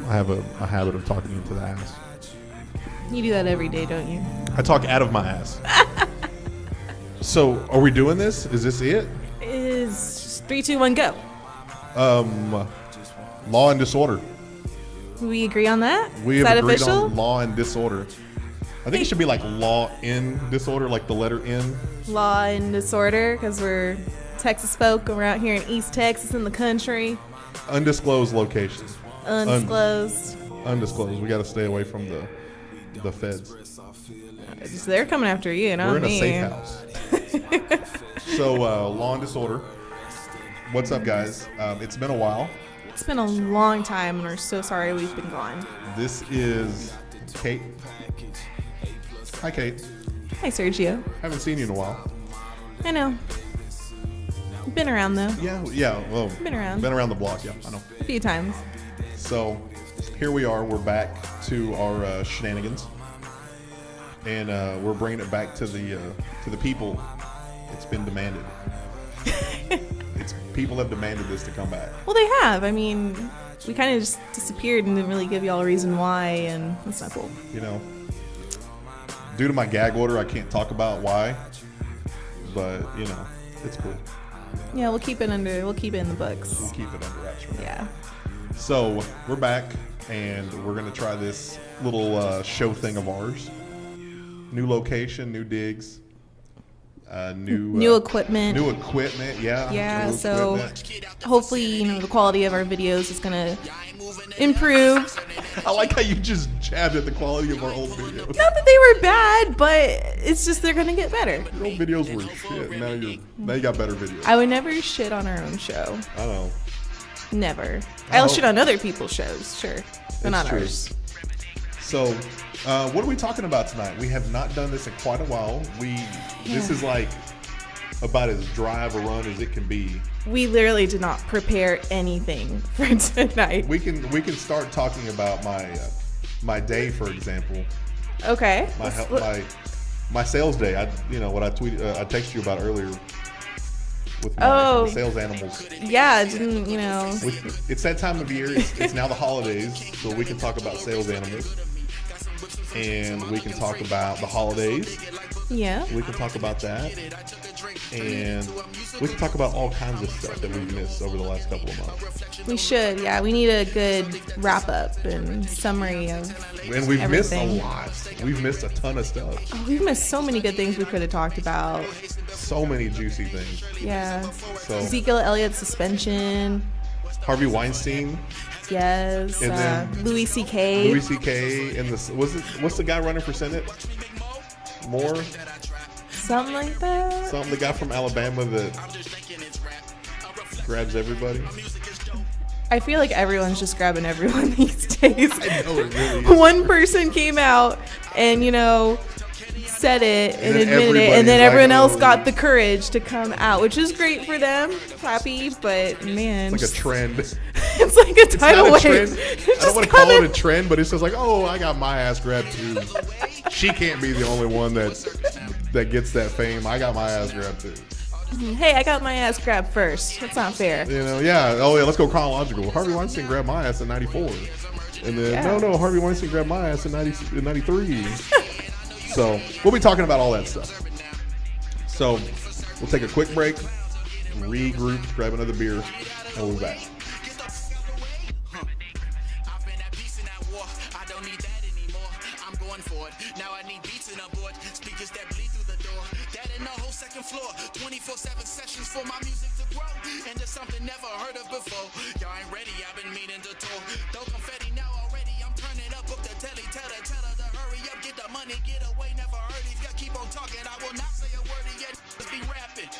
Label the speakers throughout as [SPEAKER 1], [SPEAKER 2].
[SPEAKER 1] I have a habit of talking into the ass.
[SPEAKER 2] You do that every day, don't you?
[SPEAKER 1] I talk out of my ass. So, are we doing this? Is this it?
[SPEAKER 2] Is 3, 2, 1, go.
[SPEAKER 1] Law and disorder.
[SPEAKER 2] We agree on that?
[SPEAKER 1] We
[SPEAKER 2] Is
[SPEAKER 1] have
[SPEAKER 2] that
[SPEAKER 1] agreed
[SPEAKER 2] official?
[SPEAKER 1] on law and disorder. I think it should be like law in disorder, like the letter N.
[SPEAKER 2] Law and disorder, because we're Texas folk. We're out here in East Texas in the country.
[SPEAKER 1] Undisclosed location.
[SPEAKER 2] Undisclosed.
[SPEAKER 1] Undisclosed. We got to stay away from the feds.
[SPEAKER 2] They're coming after you, not
[SPEAKER 1] We're in
[SPEAKER 2] me.
[SPEAKER 1] a safe house. So, law and disorder. What's up, guys? It's been a while.
[SPEAKER 2] It's been a long time, and we're so sorry we've been gone.
[SPEAKER 1] This is Kate. Hi, Kate.
[SPEAKER 2] Hi, Sergio.
[SPEAKER 1] Haven't seen you in a while.
[SPEAKER 2] I know. Been around, though.
[SPEAKER 1] Yeah. Well,
[SPEAKER 2] Been around.
[SPEAKER 1] Been around the block. Yeah, I know.
[SPEAKER 2] A few times.
[SPEAKER 1] So, here we are. We're back to our shenanigans, and we're bringing it back to the people. It's been demanded. People have demanded this to come back.
[SPEAKER 2] Well, they have. I mean, we kind of just disappeared and didn't really give y'all a reason why, and that's not cool.
[SPEAKER 1] You know, due to my gag order, I can't talk about why, but you know, it's cool.
[SPEAKER 2] Yeah, we'll keep it in the books.
[SPEAKER 1] We'll keep it under wraps for now.
[SPEAKER 2] Yeah.
[SPEAKER 1] So we're back, and we're gonna try this little show thing of ours. New location, new digs, new
[SPEAKER 2] equipment.
[SPEAKER 1] New equipment, yeah.
[SPEAKER 2] Yeah.
[SPEAKER 1] New
[SPEAKER 2] So
[SPEAKER 1] equipment.
[SPEAKER 2] hopefully, the quality of our videos is gonna improve.
[SPEAKER 1] I like how you just jabbed at the quality of our old videos.
[SPEAKER 2] Not that they were bad, but it's just they're gonna get better.
[SPEAKER 1] Your old videos were shit. Now you got better videos.
[SPEAKER 2] I would never shit on our own show.
[SPEAKER 1] I know.
[SPEAKER 2] Never.
[SPEAKER 1] Oh.
[SPEAKER 2] I'll shit on other people's shows, sure, but not
[SPEAKER 1] true.
[SPEAKER 2] ours.
[SPEAKER 1] So, what are we talking about tonight? We have not done this in quite a while. This is like about as dry of a run as it can be.
[SPEAKER 2] We literally did not prepare anything for tonight.
[SPEAKER 1] We can start talking about my day, for example.
[SPEAKER 2] Okay.
[SPEAKER 1] My sales day. What I texted you about earlier with my sales animals.
[SPEAKER 2] Yeah, didn't
[SPEAKER 1] It's that time of year. It's now the holidays, so we can talk about sales animals, and we can talk about the holidays.
[SPEAKER 2] Yeah.
[SPEAKER 1] We can talk about that, and we can talk about all kinds of stuff that we've missed over the last couple of months.
[SPEAKER 2] We should. Yeah, we need a good wrap up and summary of
[SPEAKER 1] And we've
[SPEAKER 2] everything.
[SPEAKER 1] missed a lot. We've missed a ton of stuff.
[SPEAKER 2] Oh, we've missed so many good things we could have talked about.
[SPEAKER 1] So many juicy things.
[SPEAKER 2] Yeah.
[SPEAKER 1] So
[SPEAKER 2] Ezekiel Elliott's suspension.
[SPEAKER 1] Harvey Weinstein.
[SPEAKER 2] Yes.
[SPEAKER 1] And then
[SPEAKER 2] Louis C.K.
[SPEAKER 1] Louis C.K. and what's the guy running for Senate? Moore?
[SPEAKER 2] Something like that.
[SPEAKER 1] The guy from Alabama that grabs everybody.
[SPEAKER 2] I feel like everyone's just grabbing everyone these days.
[SPEAKER 1] I know it really is.
[SPEAKER 2] One person came out and, said it and
[SPEAKER 1] then
[SPEAKER 2] admitted it, and then
[SPEAKER 1] everybody's
[SPEAKER 2] everyone
[SPEAKER 1] like,
[SPEAKER 2] else
[SPEAKER 1] oh.
[SPEAKER 2] got the courage to come out, which is great for them. Happy, but man.
[SPEAKER 1] It's like a trend.
[SPEAKER 2] It's like a tidal
[SPEAKER 1] Not a
[SPEAKER 2] wave.
[SPEAKER 1] trend.
[SPEAKER 2] It's
[SPEAKER 1] I don't
[SPEAKER 2] just
[SPEAKER 1] want to call
[SPEAKER 2] coming.
[SPEAKER 1] it a trend, but it's just like, oh, I got my ass grabbed too. She can't be the only one that gets that fame. I got my ass grabbed too.
[SPEAKER 2] Hey, I got my ass grabbed first. That's not fair.
[SPEAKER 1] Yeah. Oh yeah, let's go chronological. Harvey Weinstein grabbed my ass in '94, and then
[SPEAKER 2] Yeah.
[SPEAKER 1] Harvey Weinstein grabbed my ass in '93. So we'll be talking about all that stuff. So we'll take a quick break, regroup, grab another beer, and we'll be back.
[SPEAKER 3] Now I need beats in a board, speakers that bleed through the door. That in the whole second floor, 24/7 sessions for my music to grow into something never heard of before. Y'all ain't ready, I've been meaning to talk. Throw confetti now already, I'm turning up. Book the telly, tell her to hurry up, get the money, get away. Never heard if you keep on talking, I will not say a word yet. Just be rapping.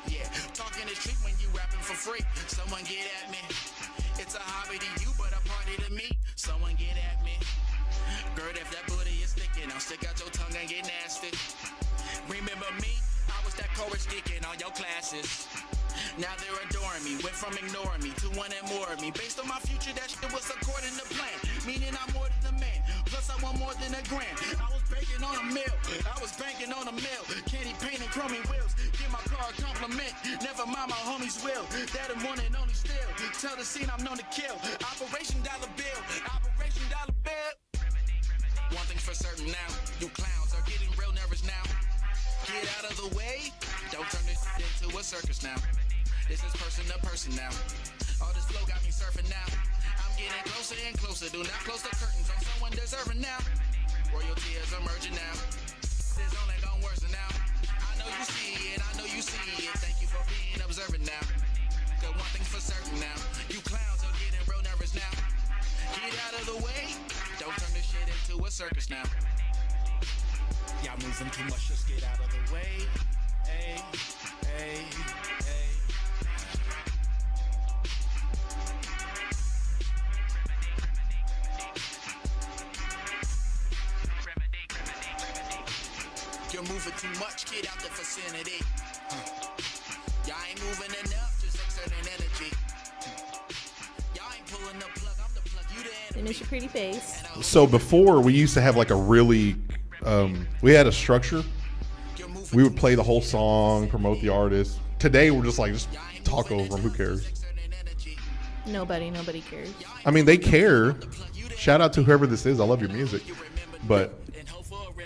[SPEAKER 3] Yeah, talking is cheap when you rapping for free. Someone get at me. It's a hobby to you, but a party to me. Someone get at me. Girl, if that booty is sticking, I'll stick out your tongue and get nasty. Remember me? I was that chorus kicking on your classes. Now they're adoring me, went from ignoring me to wanting more of me. Based on my future, that shit was according to plan. Meaning I'm more than a man, plus I want more than a grand. I was banking on a mill, candy paint and chromey wheels. Give my car a compliment, never mind my homies will. That I'm one and only still, tell the scene I'm known to kill. Operation Dollar Bill, of the way. Don't turn this into a circus now. This is person to person now. All this flow got me surfing now. I'm getting closer and closer. Do not close the curtains on someone deserving now. Royalty is emerging now. This only gonna worsen now. I know you see it. I know you see it. Thank you for being observant now. Cause one thing's for certain now. You clowns are getting real nervous now. Get out of the way. Don't turn this shit into a circus now. Y'all moving too much, just get out of the way. Hey, hey, hey. You're moving too much, get out the vicinity. Y'all ain't moving enough, just exerting energy. Y'all ain't pulling the plug, I'm the plug, you the enemy.
[SPEAKER 2] Finish your pretty face.
[SPEAKER 1] So before, we used to have like a really, we had a structure. We would play the whole song, promote the artist. Today, we're just like, just talk over them. Who cares?
[SPEAKER 2] Nobody cares.
[SPEAKER 1] I mean, they care. Shout out to whoever this is. I love your music. But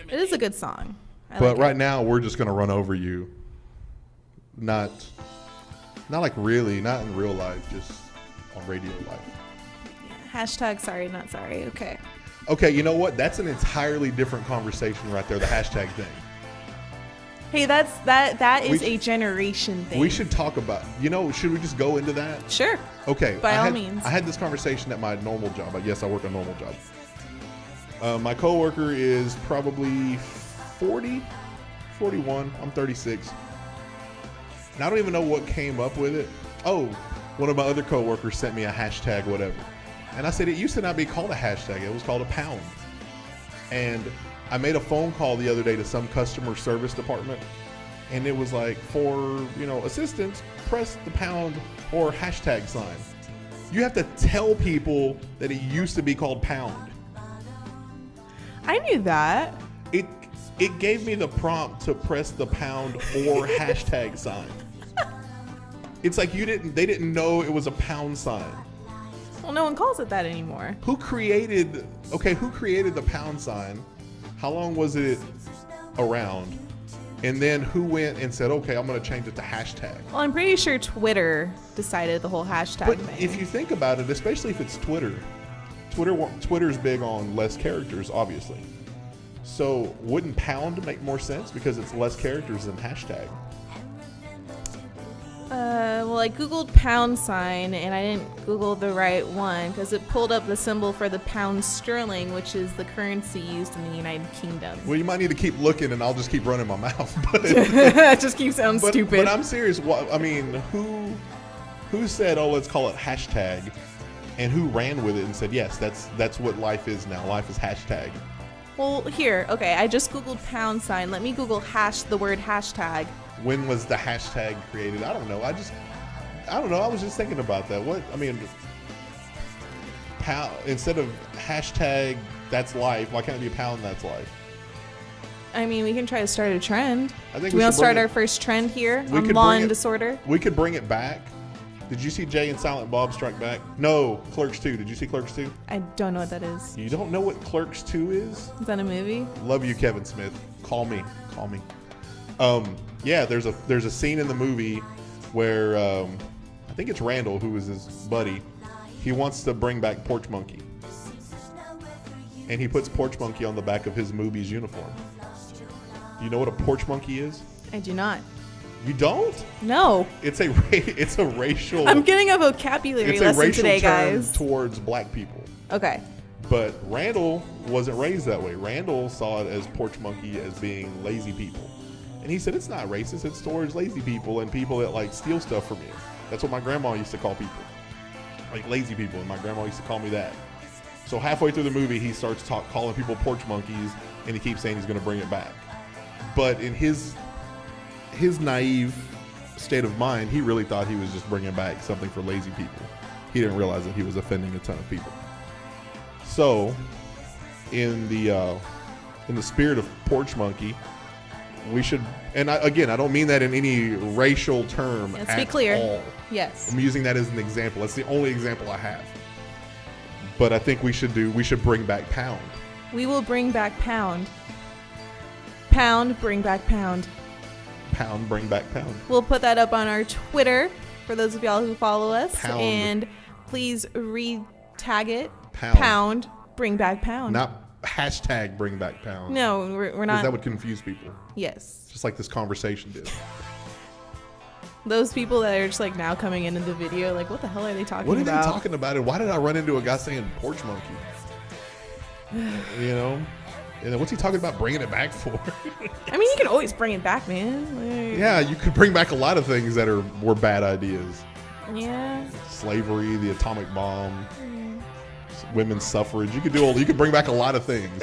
[SPEAKER 2] It is a good song. I
[SPEAKER 1] but
[SPEAKER 2] like
[SPEAKER 1] right
[SPEAKER 2] it.
[SPEAKER 1] now, we're just going to run over you. Not like really, not in real life, just on radio life.
[SPEAKER 2] Hashtag sorry, not sorry. Okay.
[SPEAKER 1] Okay, you know what? That's an entirely different conversation right there, the hashtag thing.
[SPEAKER 2] Hey, that is a generation thing.
[SPEAKER 1] We should talk about, should we just go into that?
[SPEAKER 2] Sure.
[SPEAKER 1] Okay.
[SPEAKER 2] By all means.
[SPEAKER 1] I had this conversation at my normal job. Yes, I work a normal job. My coworker is probably 40, 41. I'm 36. And I don't even know what came up with it. Oh, one of my other coworkers sent me a hashtag whatever. And I said it used to not be called a hashtag. It was called a pound. And I made a phone call the other day to some customer service department. And it was like, for, assistance, press the pound or hashtag sign. You have to tell people that it used to be called pound.
[SPEAKER 2] I knew that.
[SPEAKER 1] It gave me the prompt to press the pound or hashtag sign. It's like they didn't know it was a pound sign.
[SPEAKER 2] Well, no one calls it that anymore.
[SPEAKER 1] Who created the pound sign? How long was it around? And then who went and said, okay, I'm going to change it to hashtag?
[SPEAKER 2] Well, I'm pretty sure Twitter decided the whole hashtag
[SPEAKER 1] But
[SPEAKER 2] thing.
[SPEAKER 1] if you think about it, especially if it's Twitter's big on less characters, obviously. So wouldn't pound make more sense because it's less characters than hashtag?
[SPEAKER 2] Well, I googled pound sign and I didn't Google the right one because it pulled up the symbol for the pound sterling, which is the currency used in the United Kingdom.
[SPEAKER 1] Well, you might need to keep looking, and I'll just keep running my mouth. But
[SPEAKER 2] It just keeps sounding stupid.
[SPEAKER 1] But I'm serious. I mean, who said, "Oh, let's call it hashtag," and who ran with it and said, "Yes, that's what life is now. Life is hashtag."
[SPEAKER 2] Well, here, okay, I just googled pound sign. Let me Google the word hashtag.
[SPEAKER 1] When was the hashtag created? I don't know. I don't know. I was just thinking about that. Pound instead of hashtag that's life. Why can't it be pound that's life?
[SPEAKER 2] I mean, we can try to start a trend.
[SPEAKER 1] I think
[SPEAKER 2] Do we want to start our first trend here on law and disorder?
[SPEAKER 1] We could bring it back. Did you see Jay and Silent Bob Strike Back? No, Clerks 2. Did you see Clerks 2?
[SPEAKER 2] I don't know what that is.
[SPEAKER 1] You don't know what Clerks 2 is?
[SPEAKER 2] Is that a movie?
[SPEAKER 1] Love you, Kevin Smith. Call me. Yeah, there's a scene in the movie where I think it's Randall, who is his buddy. He wants to bring back Porch Monkey. And he puts Porch Monkey on the back of his movie's uniform. Do you know what a porch monkey is?
[SPEAKER 2] I do not.
[SPEAKER 1] You don't?
[SPEAKER 2] No.
[SPEAKER 1] It's a racial.
[SPEAKER 2] I'm getting a vocabulary lesson today, guys.
[SPEAKER 1] Towards black people.
[SPEAKER 2] Okay.
[SPEAKER 1] But Randall wasn't raised that way. Randall saw it as porch monkey as being lazy people. And he said, it's not racist. It's towards lazy people and people that like steal stuff from you. That's what my grandma used to call people. Like lazy people. And my grandma used to call me that. So halfway through the movie, he starts calling people porch monkeys. And he keeps saying he's going to bring it back. But in his naive state of mind, he really thought he was just bringing back something for lazy people. He didn't realize that he was offending a ton of people. So, in the spirit of porch monkey, we should, and I don't mean that in any racial term.
[SPEAKER 2] Let's be clear.
[SPEAKER 1] All.
[SPEAKER 2] Yes.
[SPEAKER 1] I'm using that as an example. That's the only example I have. But I think we should bring back pound.
[SPEAKER 2] We will bring back pound. Pound, bring back pound.
[SPEAKER 1] Pound, bring back pound.
[SPEAKER 2] We'll put that up on our Twitter for those of y'all who follow us.
[SPEAKER 1] Pound.
[SPEAKER 2] And please re-tag it.
[SPEAKER 1] Pound.
[SPEAKER 2] Pound, bring back pound.
[SPEAKER 1] Not hashtag bring back pound.
[SPEAKER 2] No, we're
[SPEAKER 1] Because
[SPEAKER 2] not.
[SPEAKER 1] that would confuse people.
[SPEAKER 2] Yes.
[SPEAKER 1] Just like this conversation did.
[SPEAKER 2] Those people that are just like now coming into the video, like, what the hell are they talking
[SPEAKER 1] What are
[SPEAKER 2] about?
[SPEAKER 1] they talking about? And why did I run into a guy saying porch monkey? You know? And then what's he talking about bringing it back for?
[SPEAKER 2] I mean, you can always bring it back, man. Like,
[SPEAKER 1] Yeah, you could bring back a lot of things that were bad ideas.
[SPEAKER 2] Yeah.
[SPEAKER 1] Slavery, the atomic bomb, women's suffrage. You could bring back a lot of things.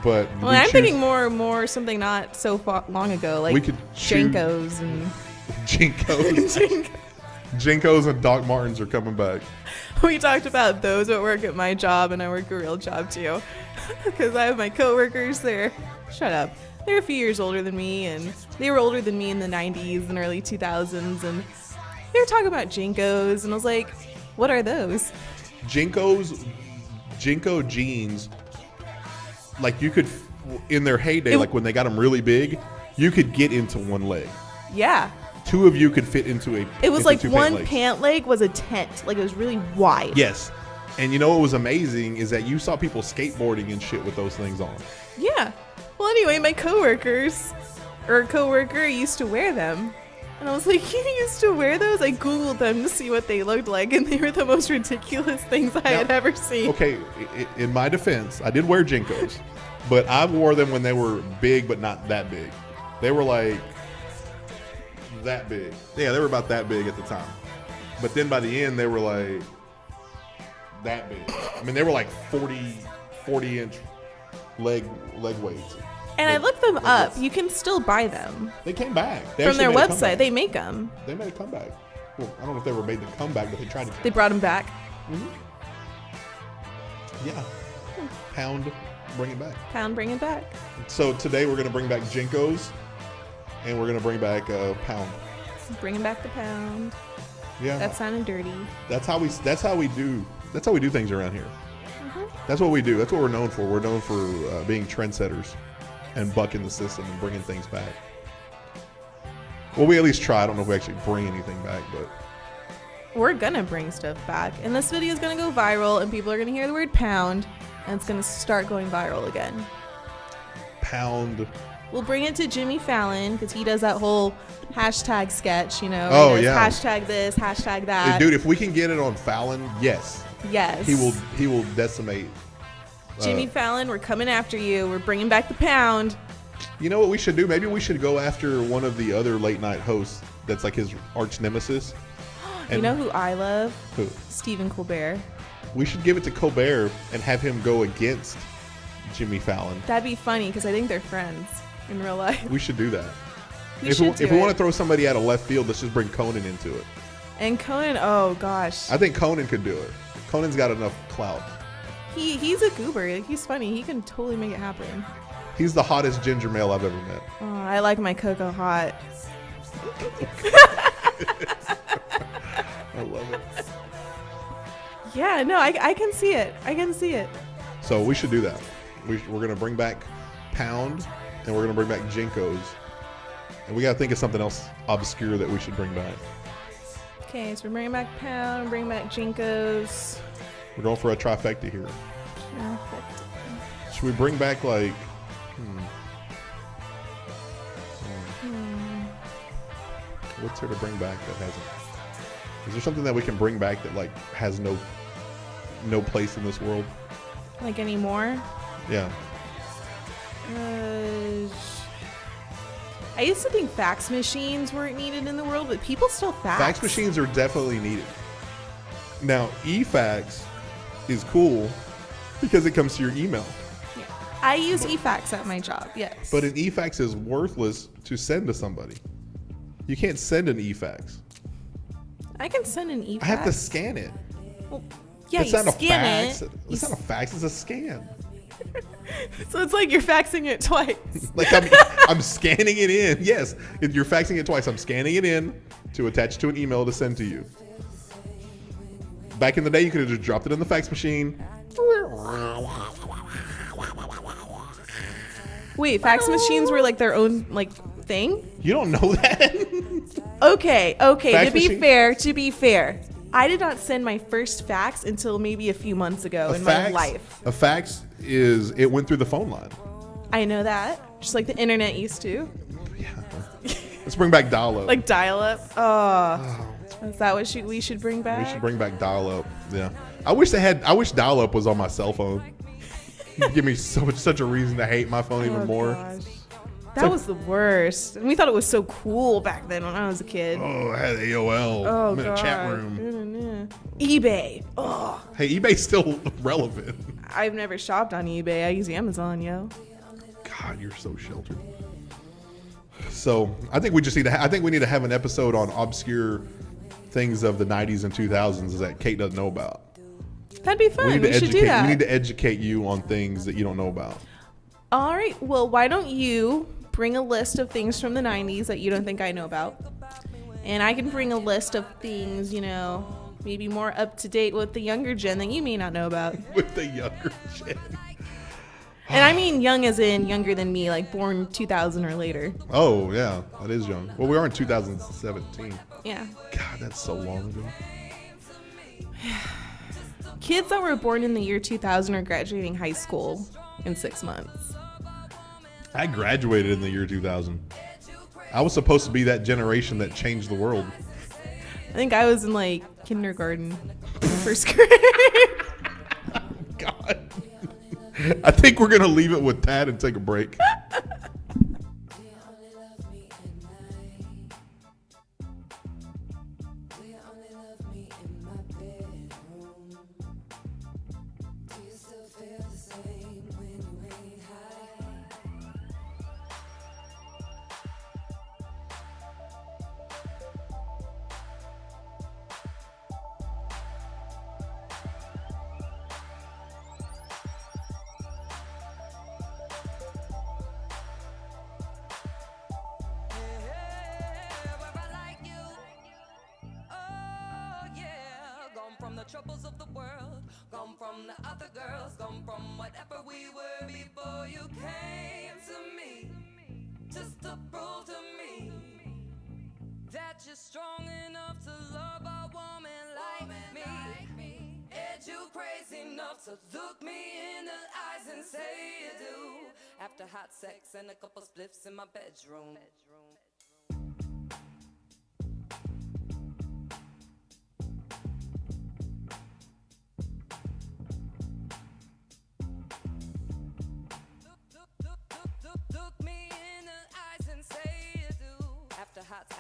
[SPEAKER 1] But
[SPEAKER 2] Well, I'm thinking more something not so long ago, like
[SPEAKER 1] we could
[SPEAKER 2] JNCOs and
[SPEAKER 1] JNCOs. JNCOs and Doc Martens are coming back.
[SPEAKER 2] we talked about those at work at my job, and I work a real job too, because I have my coworkers. They're a few years older than me, and they were older than me in the 90s and early 2000s, and they were talking about JNCOs, and I was like, what are those?
[SPEAKER 1] JNCO jeans, like you could, in their heyday, like when they got them really big, you could get into one leg.
[SPEAKER 2] Yeah.
[SPEAKER 1] Two of you could fit into a.
[SPEAKER 2] It was
[SPEAKER 1] into
[SPEAKER 2] like
[SPEAKER 1] two
[SPEAKER 2] one pant leg was a tent. Like, it was really wide.
[SPEAKER 1] Yes. And you know what was amazing is that you saw people skateboarding and shit with those things on.
[SPEAKER 2] Yeah. Well, anyway, my coworker used to wear them. And I was like, you used to wear those? I Googled them to see what they looked like, and they were the most ridiculous things I had ever seen.
[SPEAKER 1] Okay, in my defense, I did wear JNCOs, but I wore them when they were big, but not that big. They were like that big. Yeah, they were about that big at the time. But then by the end, they were like that big. I mean, they were like 40-inch leg weights.
[SPEAKER 2] And I looked them up. You can still buy them.
[SPEAKER 1] They came back. They
[SPEAKER 2] From their
[SPEAKER 1] actually made a
[SPEAKER 2] website.
[SPEAKER 1] comeback.
[SPEAKER 2] They make them.
[SPEAKER 1] They made a comeback. Well, I don't know if they were made the comeback, but they tried to.
[SPEAKER 2] They brought them back.
[SPEAKER 1] Yeah. Pound, bring it back.
[SPEAKER 2] Pound, bring it back.
[SPEAKER 1] So today we're going to bring back JNCOs, and we're going to bring back Pound.
[SPEAKER 2] Bringing back the pound.
[SPEAKER 1] Yeah.
[SPEAKER 2] That sounded dirty.
[SPEAKER 1] That's how we do things around here. That's what we do. That's what we're known for. We're known for being trendsetters and bucking the system and bringing things back. Well, we at least try. I don't know if we actually bring anything back, but
[SPEAKER 2] We're gonna bring stuff back. And this video is gonna go viral, and people are gonna hear the word pound, and it's gonna start going viral again.
[SPEAKER 1] Pound.
[SPEAKER 2] We'll bring it to Jimmy Fallon, because he does that whole hashtag sketch, you know.
[SPEAKER 1] Oh,
[SPEAKER 2] He does
[SPEAKER 1] yeah.
[SPEAKER 2] Hashtag this, hashtag that.
[SPEAKER 1] Dude, if we can get it on Fallon, yes.
[SPEAKER 2] Yes.
[SPEAKER 1] He will decimate.
[SPEAKER 2] Jimmy Fallon, we're coming after you. We're bringing back the pound.
[SPEAKER 1] You know what we should do? Maybe we should go after one of the other late night hosts that's like his arch nemesis.
[SPEAKER 2] You know who I love?
[SPEAKER 1] Who?
[SPEAKER 2] Stephen Colbert.
[SPEAKER 1] We should give it to Colbert and have him go against Jimmy Fallon.
[SPEAKER 2] That'd be funny, because I think they're friends in real life.
[SPEAKER 1] We should do that.
[SPEAKER 2] If
[SPEAKER 1] If we want to throw somebody out of left field, let's just bring Conan into it.
[SPEAKER 2] And Conan, oh gosh.
[SPEAKER 1] I think Conan could do it. Conan's got enough clout.
[SPEAKER 2] He's a goober. Like, he's funny. He can totally make it happen.
[SPEAKER 1] He's the hottest ginger male I've ever met.
[SPEAKER 2] Oh, I like my cocoa hot.
[SPEAKER 1] I love it.
[SPEAKER 2] Yeah, no, I can see it. I can see it.
[SPEAKER 1] So we should do that. We're going to bring back Pound, and we're going to bring back JNCOs. And we got to think of something else obscure that we should bring back.
[SPEAKER 2] Okay, so we're bringing back Pound, bringing back JNCOs.
[SPEAKER 1] We're going for a trifecta here.
[SPEAKER 2] Perfect.
[SPEAKER 1] Should we bring back like... What's there to bring back that hasn't... Is there something that we can bring back that like has no place in this world?
[SPEAKER 2] Like any more?
[SPEAKER 1] Yeah.
[SPEAKER 2] I used to think fax machines weren't needed in the world, but people still fax.
[SPEAKER 1] Fax machines are definitely needed. Now, e-fax is cool because it comes to your email.
[SPEAKER 2] Yeah. I use e-fax at my job, yes.
[SPEAKER 1] But an e-fax is worthless to send to somebody. You can't send an e-fax.
[SPEAKER 2] I can send an e-fax.
[SPEAKER 1] I have to scan it.
[SPEAKER 2] Well, yeah,
[SPEAKER 1] It's
[SPEAKER 2] you
[SPEAKER 1] not
[SPEAKER 2] scan
[SPEAKER 1] a fax.
[SPEAKER 2] it.
[SPEAKER 1] It's not a fax. It's a scan.
[SPEAKER 2] So it's like you're faxing it twice.
[SPEAKER 1] Like I'm scanning it in. Yes, if you're faxing it twice. I'm scanning it in to attach to an email to send to you. Back in the day, you could have just dropped it in the fax machine.
[SPEAKER 2] Wait, fax machines were like their own like thing?
[SPEAKER 1] You don't know that?
[SPEAKER 2] Okay.
[SPEAKER 1] Fax
[SPEAKER 2] To be
[SPEAKER 1] machine?
[SPEAKER 2] fair, I did not send my first fax until maybe a few months ago in my life.
[SPEAKER 1] A fax it went through the phone line.
[SPEAKER 2] I know that, just like the internet used to.
[SPEAKER 1] Yeah. Let's bring back dial-up.
[SPEAKER 2] Like dial-up. Oh, is that what we should bring back?
[SPEAKER 1] We should bring back dial-up. Yeah. I wish dial-up was on my cell phone. It'd give me such a reason to hate my phone even more.
[SPEAKER 2] Gosh. That was the worst. And we thought it was so cool back then when I was a kid.
[SPEAKER 1] Oh, I had AOL.
[SPEAKER 2] Oh,
[SPEAKER 1] I'm in a
[SPEAKER 2] God.
[SPEAKER 1] chat room.
[SPEAKER 2] eBay. Oh,
[SPEAKER 1] Hey, eBay's still relevant.
[SPEAKER 2] I've never shopped on eBay. I use Amazon, yo.
[SPEAKER 1] God, you're so sheltered. So I think we just need to. I think we need to have an episode on obscure things of the 90s and 2000s that Kate doesn't know about.
[SPEAKER 2] That'd be fun. We should do that.
[SPEAKER 1] We need to educate you on things that you don't know about.
[SPEAKER 2] All right. Well, why don't you bring a list of things from the 90s that you don't think I know about? And I can bring a list of things, maybe more up to date with the younger gen that you may not know about.
[SPEAKER 1] With the younger gen.
[SPEAKER 2] And I mean young as in younger than me, like born 2000 or later.
[SPEAKER 1] Oh, yeah. That is young. Well, we are in 2017.
[SPEAKER 2] Yeah.
[SPEAKER 1] God, that's so long ago.
[SPEAKER 2] Kids that were born in the year 2000 are graduating high school in 6 months.
[SPEAKER 1] I graduated in the year 2000. I was supposed to be that generation that changed the world.
[SPEAKER 2] I think I was in like kindergarten, first grade.
[SPEAKER 1] God. I think we're going to leave it with that and take a break.
[SPEAKER 4] Troubles of the world, gone from the other girls, gone from whatever we were before you came to me, just to prove to me that you're strong enough to love a woman like me. And you crazy enough to look me in the eyes and say you do. After hot sex and a couple spliffs in my bedroom.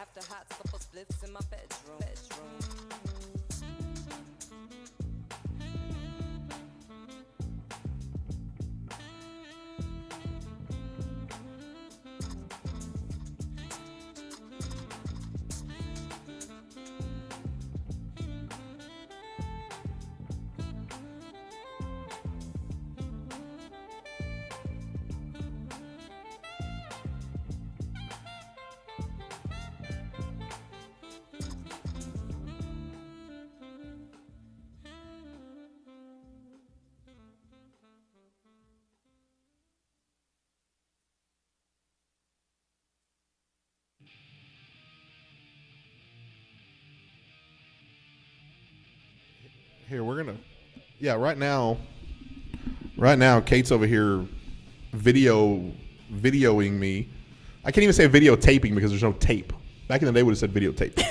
[SPEAKER 4] After hot, couple splits in my bedroom.
[SPEAKER 1] Here, we're gonna. Yeah, right now, Kate's over here videoing me. I can't even say videotaping because there's no tape. Back in the day, would have said videotape.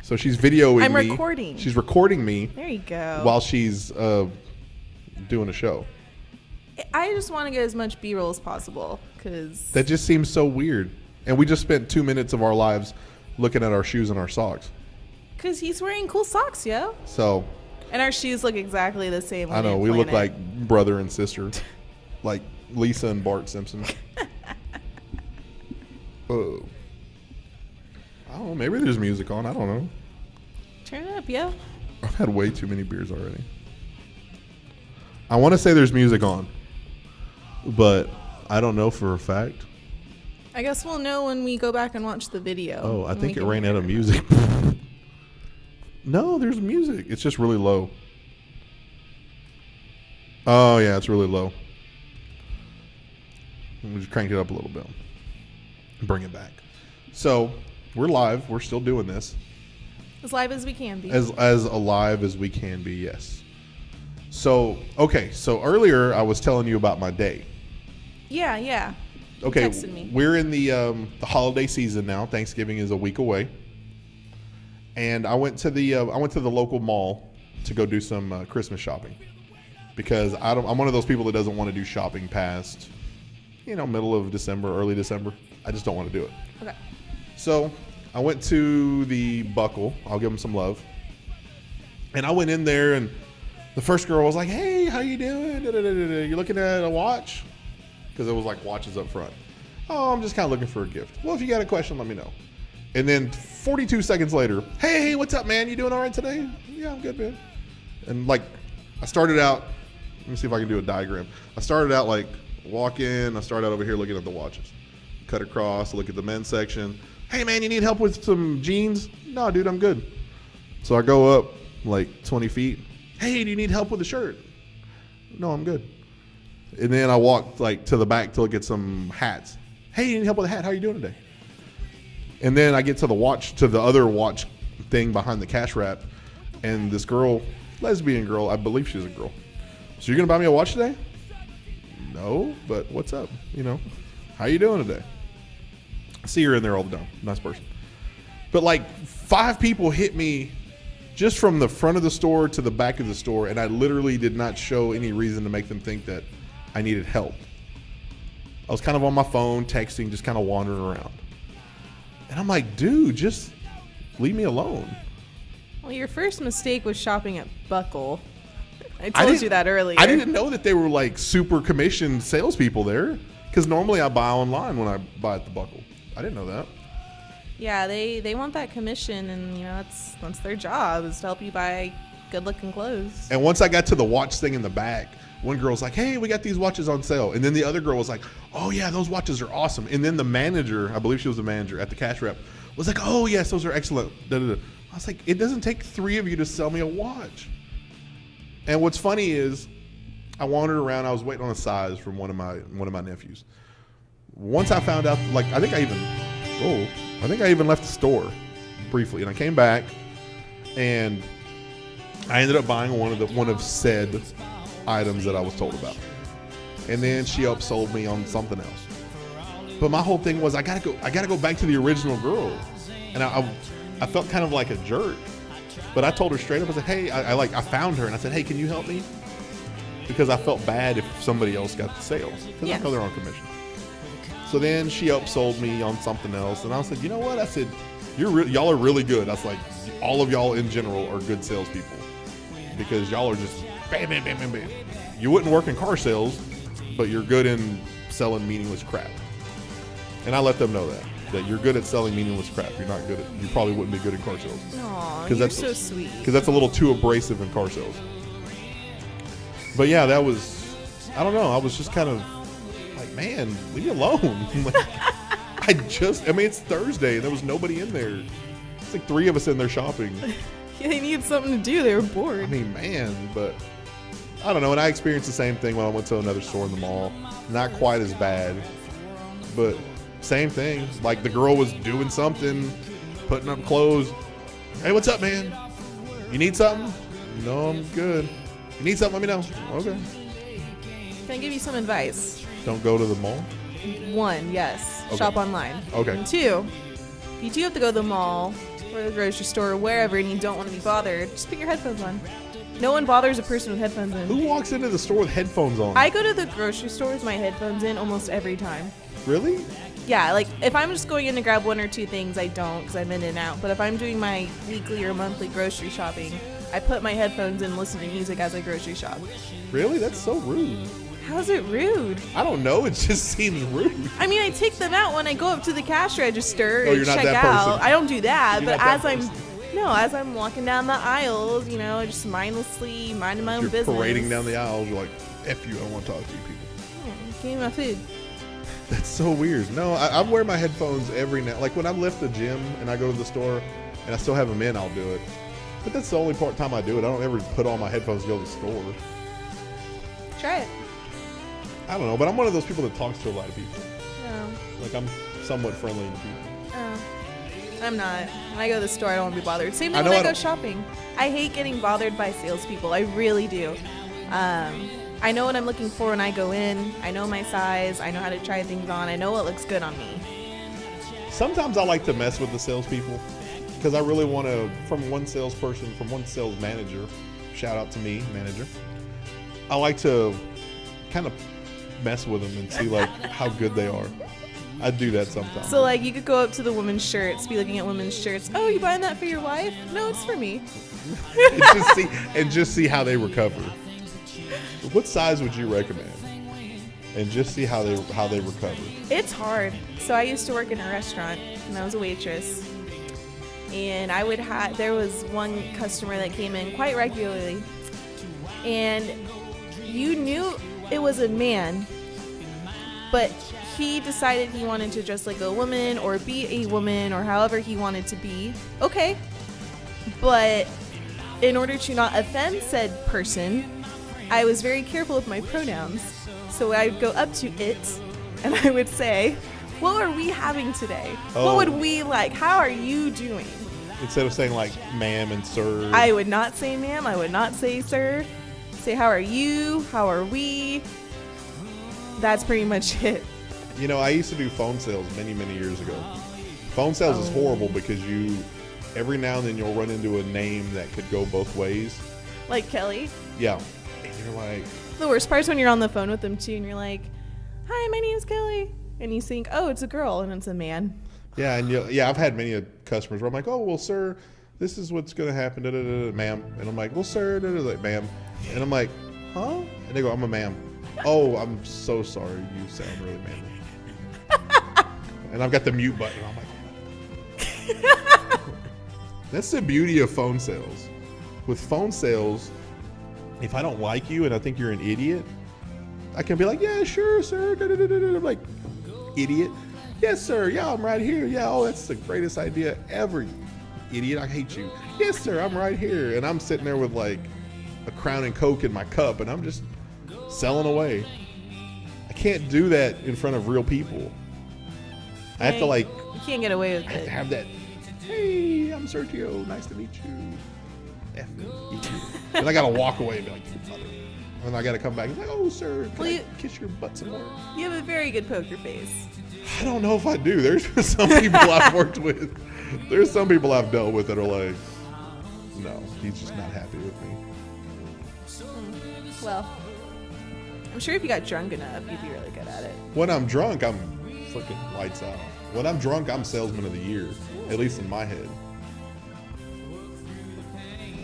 [SPEAKER 1] So she's videoing me.
[SPEAKER 2] I'm recording.
[SPEAKER 1] She's recording me.
[SPEAKER 2] There you go.
[SPEAKER 1] While she's doing a show.
[SPEAKER 2] I just want to get as much B-roll as possible because
[SPEAKER 1] that just seems so weird. And we just spent 2 minutes of our lives looking at our shoes and our socks.
[SPEAKER 2] Because he's wearing cool socks, yo.
[SPEAKER 1] So.
[SPEAKER 2] And our shoes look exactly the same.
[SPEAKER 1] I know. We look like brother and sister. Like Lisa and Bart Simpson. Oh. I don't know. Maybe there's music on. I don't know.
[SPEAKER 2] Turn it up, yo.
[SPEAKER 1] I've had way too many beers already. I want to say there's music on. But I don't know for a fact.
[SPEAKER 2] I guess we'll know when we go back and watch the video.
[SPEAKER 1] Oh, I think it ran out of music. No, there's music. It's just really low. Oh, yeah, it's really low. We just cranked it up a little bit. bring it back. So we're live. We're still doing this.
[SPEAKER 2] As live as we can be.
[SPEAKER 1] As alive as we can be, yes. So, okay. So earlier I was telling you about my day.
[SPEAKER 2] Yeah. You
[SPEAKER 1] Okay,
[SPEAKER 2] texted me.
[SPEAKER 1] we're in the holiday season now. Thanksgiving is a week away. And I went to the local mall to go do some Christmas shopping. Because I'm one of those people that doesn't want to do shopping past, middle of December, early December. I just don't want to do it.
[SPEAKER 2] Okay.
[SPEAKER 1] So I went to the Buckle. I'll give them some love. And I went in there, and the first girl was like, "Hey, how you doing? You looking at a watch?" Because there was like watches up front. "Oh, I'm just kind of looking for a gift." "Well, if you got a question, let me know." And then 42 seconds later, "Hey, what's up, man? You doing all right today?" "Yeah, I'm good, man." And like, I started out. Let me see if I can do a diagram. I started out like walk in. I started out over here looking at the watches. Cut across, look at the men's section. "Hey, man, you need help with some jeans?" "No, dude, I'm good." So I go up like 20 feet. "Hey, do you need help with a shirt?" "No, I'm good." And then I walked like to the back to look at some hats. "Hey, you need help with a hat? How are you doing today?" And then I get to the other watch thing behind the cash wrap, and this girl, lesbian girl, I believe she's a girl. "So you're gonna buy me a watch today?" "No, but what's up? How you doing today?" I see her in there all the time. Nice person. But like 5 people hit me just from the front of the store to the back of the store, and I literally did not show any reason to make them think that I needed help. I was kind of on my phone, texting, just kind of wandering around. And I'm like, dude, just leave me alone.
[SPEAKER 2] Well, your first mistake was shopping at Buckle. I told you that earlier.
[SPEAKER 1] I didn't know that they were like super commissioned salespeople there, because normally I buy online when I buy at the Buckle. I didn't know that.
[SPEAKER 2] Yeah, they want that commission, and that's their job, is to help you buy good-looking clothes.
[SPEAKER 1] And once I got to the watch thing in the back, one girl's like, "Hey, we got these watches on sale." And then the other girl was like, "Oh yeah, those watches are awesome." And then the manager, I believe she was the manager at the cash rep, was like, "Oh yes, those are excellent." I was like, it doesn't take 3 of you to sell me a watch. And what's funny is, I wandered around. I was waiting on a size from one of my nephews. Once I found out, like, I think I even left the store briefly, and I came back, and I ended up buying one of said items that I was told about. And then she upsold me on something else. But my whole thing was, I gotta go back to the original girl, and I felt kind of like a jerk. But I told her straight up, I said, "Hey," I found her and I said, "Hey, can you help me?" Because I felt bad if somebody else got the sale, because I know they're on commission. So then she upsold me on something else, and I said, "You know what?" I said, "Y'all are really good." I was like, "All of y'all in general are good salespeople, because y'all are just bam, bam, bam, bam, bam. You wouldn't work in car sales, but you're good in selling meaningless crap." And I let them know that you're good at selling meaningless crap. You probably wouldn't be good in car sales.
[SPEAKER 2] Aw, you're so sweet.
[SPEAKER 1] Because that's a little too abrasive in car sales. But yeah, that was, I don't know. I was just kind of like, man, leave me alone. It's Thursday. There was nobody in there. It's like 3 of us in there shopping.
[SPEAKER 2] Yeah, they needed something to do. They were bored.
[SPEAKER 1] I mean, man, but I don't know. And I experienced the same thing when I went to another store in the mall. Not quite as bad, but same thing. Like, the girl was doing something, putting up clothes. "Hey, what's up, man? You need something?" "No, I'm good." "You need something? Let me know." "Okay."
[SPEAKER 2] Can I give you some advice?
[SPEAKER 1] Don't go to the mall?
[SPEAKER 2] 1, yes.
[SPEAKER 1] Okay.
[SPEAKER 2] Shop online.
[SPEAKER 1] Okay.
[SPEAKER 2] And 2, if you do have to go to the mall or the grocery store or wherever and you don't want to be bothered, just put your headphones on. No one bothers a person with headphones in.
[SPEAKER 1] Who walks into the store with headphones on?
[SPEAKER 2] I go to the grocery store with my headphones in almost every time.
[SPEAKER 1] Really?
[SPEAKER 2] Yeah, like, if I'm just going in to grab 1 or 2 things, I don't, because I'm in and out. But if I'm doing my weekly or monthly grocery shopping, I put my headphones in and listen to music as I grocery shop.
[SPEAKER 1] Really? That's so rude.
[SPEAKER 2] How's it rude?
[SPEAKER 1] I don't know. It just seems rude.
[SPEAKER 2] I mean, I take them out when I go up to the cash register
[SPEAKER 1] Oh,
[SPEAKER 2] and
[SPEAKER 1] you're not
[SPEAKER 2] check
[SPEAKER 1] that
[SPEAKER 2] out.
[SPEAKER 1] person.
[SPEAKER 2] I don't do that,
[SPEAKER 1] You're
[SPEAKER 2] but
[SPEAKER 1] not
[SPEAKER 2] as
[SPEAKER 1] that
[SPEAKER 2] as I'm walking down the aisles, just mindlessly minding my own
[SPEAKER 1] You're
[SPEAKER 2] business.
[SPEAKER 1] parading down the aisles. You're like, "F you, I don't want to talk to you people."
[SPEAKER 2] Give me my food.
[SPEAKER 1] That's so weird. No, I wear my headphones every now. Like, when I lift the gym and I go to the store and I still have them in, I'll do it. But that's the only time I do it. I don't ever put on my headphones to go to the store.
[SPEAKER 2] Try it.
[SPEAKER 1] I don't know, but I'm one of those people that talks to a lot of people.
[SPEAKER 2] No.
[SPEAKER 1] Like, I'm somewhat friendly to people.
[SPEAKER 2] I'm not. When I go to the store, I don't want to be bothered. Same
[SPEAKER 1] I
[SPEAKER 2] thing
[SPEAKER 1] know
[SPEAKER 2] when
[SPEAKER 1] I
[SPEAKER 2] I go
[SPEAKER 1] don't-
[SPEAKER 2] shopping. I hate getting bothered by salespeople. I really do. I know what I'm looking for when I go in. I know my size. I know how to try things on. I know what looks good on me.
[SPEAKER 1] Sometimes I like to mess with the salespeople because I really want to, from one salesperson, from one sales manager, shout out to me, manager. I like to kind of mess with them and see like how good they are. I do that sometimes.
[SPEAKER 2] So, like, you could go up to the women's shirts, be looking at women's shirts. Oh, you buying that for your wife? No, it's for me.
[SPEAKER 1] and just see how they recover. What size would you recommend? And just see how they recover.
[SPEAKER 2] It's hard. So I used to work in a restaurant, and I was a waitress. And there was one customer that came in quite regularly, and you knew it was a man, but he decided he wanted to dress like a woman or be a woman or however he wanted to be. Okay. But in order to not offend said person, I was very careful with my pronouns. So I'd go up to it and I would say, what are we having today?
[SPEAKER 1] Oh.
[SPEAKER 2] What would we like? How are you doing?
[SPEAKER 1] Instead of saying like ma'am and sir.
[SPEAKER 2] I would not say ma'am. I would not say sir. Say, how are you? How are we? That's pretty much it.
[SPEAKER 1] You know, I used to do phone sales many, many years ago. Phone sales is horrible because every now and then you'll run into a name that could go both ways.
[SPEAKER 2] Like Kelly.
[SPEAKER 1] Yeah. And you're like,
[SPEAKER 2] The worst part is when you're on the phone with them too and you're like, hi, my name's Kelly. And you think, oh, it's a girl and it's a man.
[SPEAKER 1] yeah, and I've had many customers where I'm like, oh, well, sir, this is what's going to happen, ma'am. And I'm like, well, sir, ma'am. And I'm like, huh? And they go, I'm a ma'am. Oh, I'm so sorry. You sound really manly. And I've got the mute button. I'm like, that's the beauty of phone sales. With phone sales, if I don't like you and I think you're an idiot, I can be like, yeah, sure, sir. I'm like, idiot. Yes, sir. Yeah, I'm right here. Yeah, oh, that's the greatest idea ever. Idiot, I hate you. Yes, sir, I'm right here. And I'm sitting there with like a Crown and Coke in my cup and I'm just selling away. I can't do that in front of real people. I have to like,
[SPEAKER 2] You can't get away with
[SPEAKER 1] I have
[SPEAKER 2] it.
[SPEAKER 1] to have that, hey, I'm Sergio. Nice to meet you. F you. And I got to walk away and be like, you mother. And I got to come back and be like, oh, sir, can I kiss your butt some more?
[SPEAKER 2] You have a very good poker face.
[SPEAKER 1] I don't know if I do. There's some people I've worked with. There's some people I've dealt with that are like, no, he's just not happy with me.
[SPEAKER 2] Well, I'm sure if you got drunk enough, you'd be really good at it.
[SPEAKER 1] When I'm drunk, I'm fucking lights out. When I'm drunk, I'm salesman of the year, at least in my head.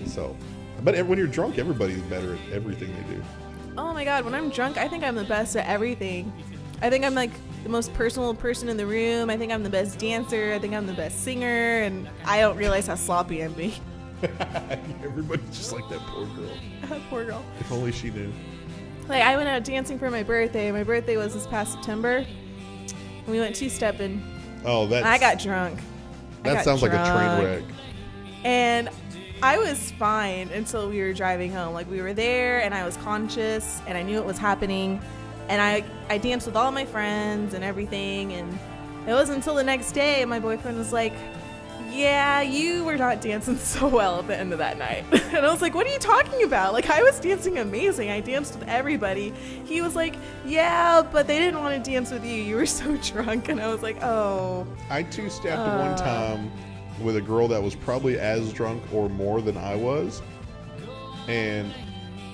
[SPEAKER 1] So, but when you're drunk, everybody's better at everything they do.
[SPEAKER 2] Oh my god, when I'm drunk, I think I'm the best at everything. I think I'm like the most personal person in the room. I think I'm the best dancer. I think I'm the best singer. And I don't realize how sloppy I'm being.
[SPEAKER 1] Everybody's just like that poor girl.
[SPEAKER 2] Poor girl.
[SPEAKER 1] If only she knew.
[SPEAKER 2] Like, I went out dancing for my birthday. My birthday was this past September. And we went two-stepping.
[SPEAKER 1] Oh,
[SPEAKER 2] And I got drunk.
[SPEAKER 1] That sounds like a train wreck.
[SPEAKER 2] And I was fine until we were driving home. Like, we were there, and I was conscious, and I knew it was happening. And I danced with all my friends and everything. And it wasn't until the next day, my boyfriend was like, yeah, you were not dancing so well at the end of that night. And I was like, what are you talking about? Like, I was dancing amazing. I danced with everybody. He was like, yeah, but they didn't want to dance with you. You were so drunk. And I was like, oh.
[SPEAKER 1] I two-stepped one time with a girl that was probably as drunk or more than I was. And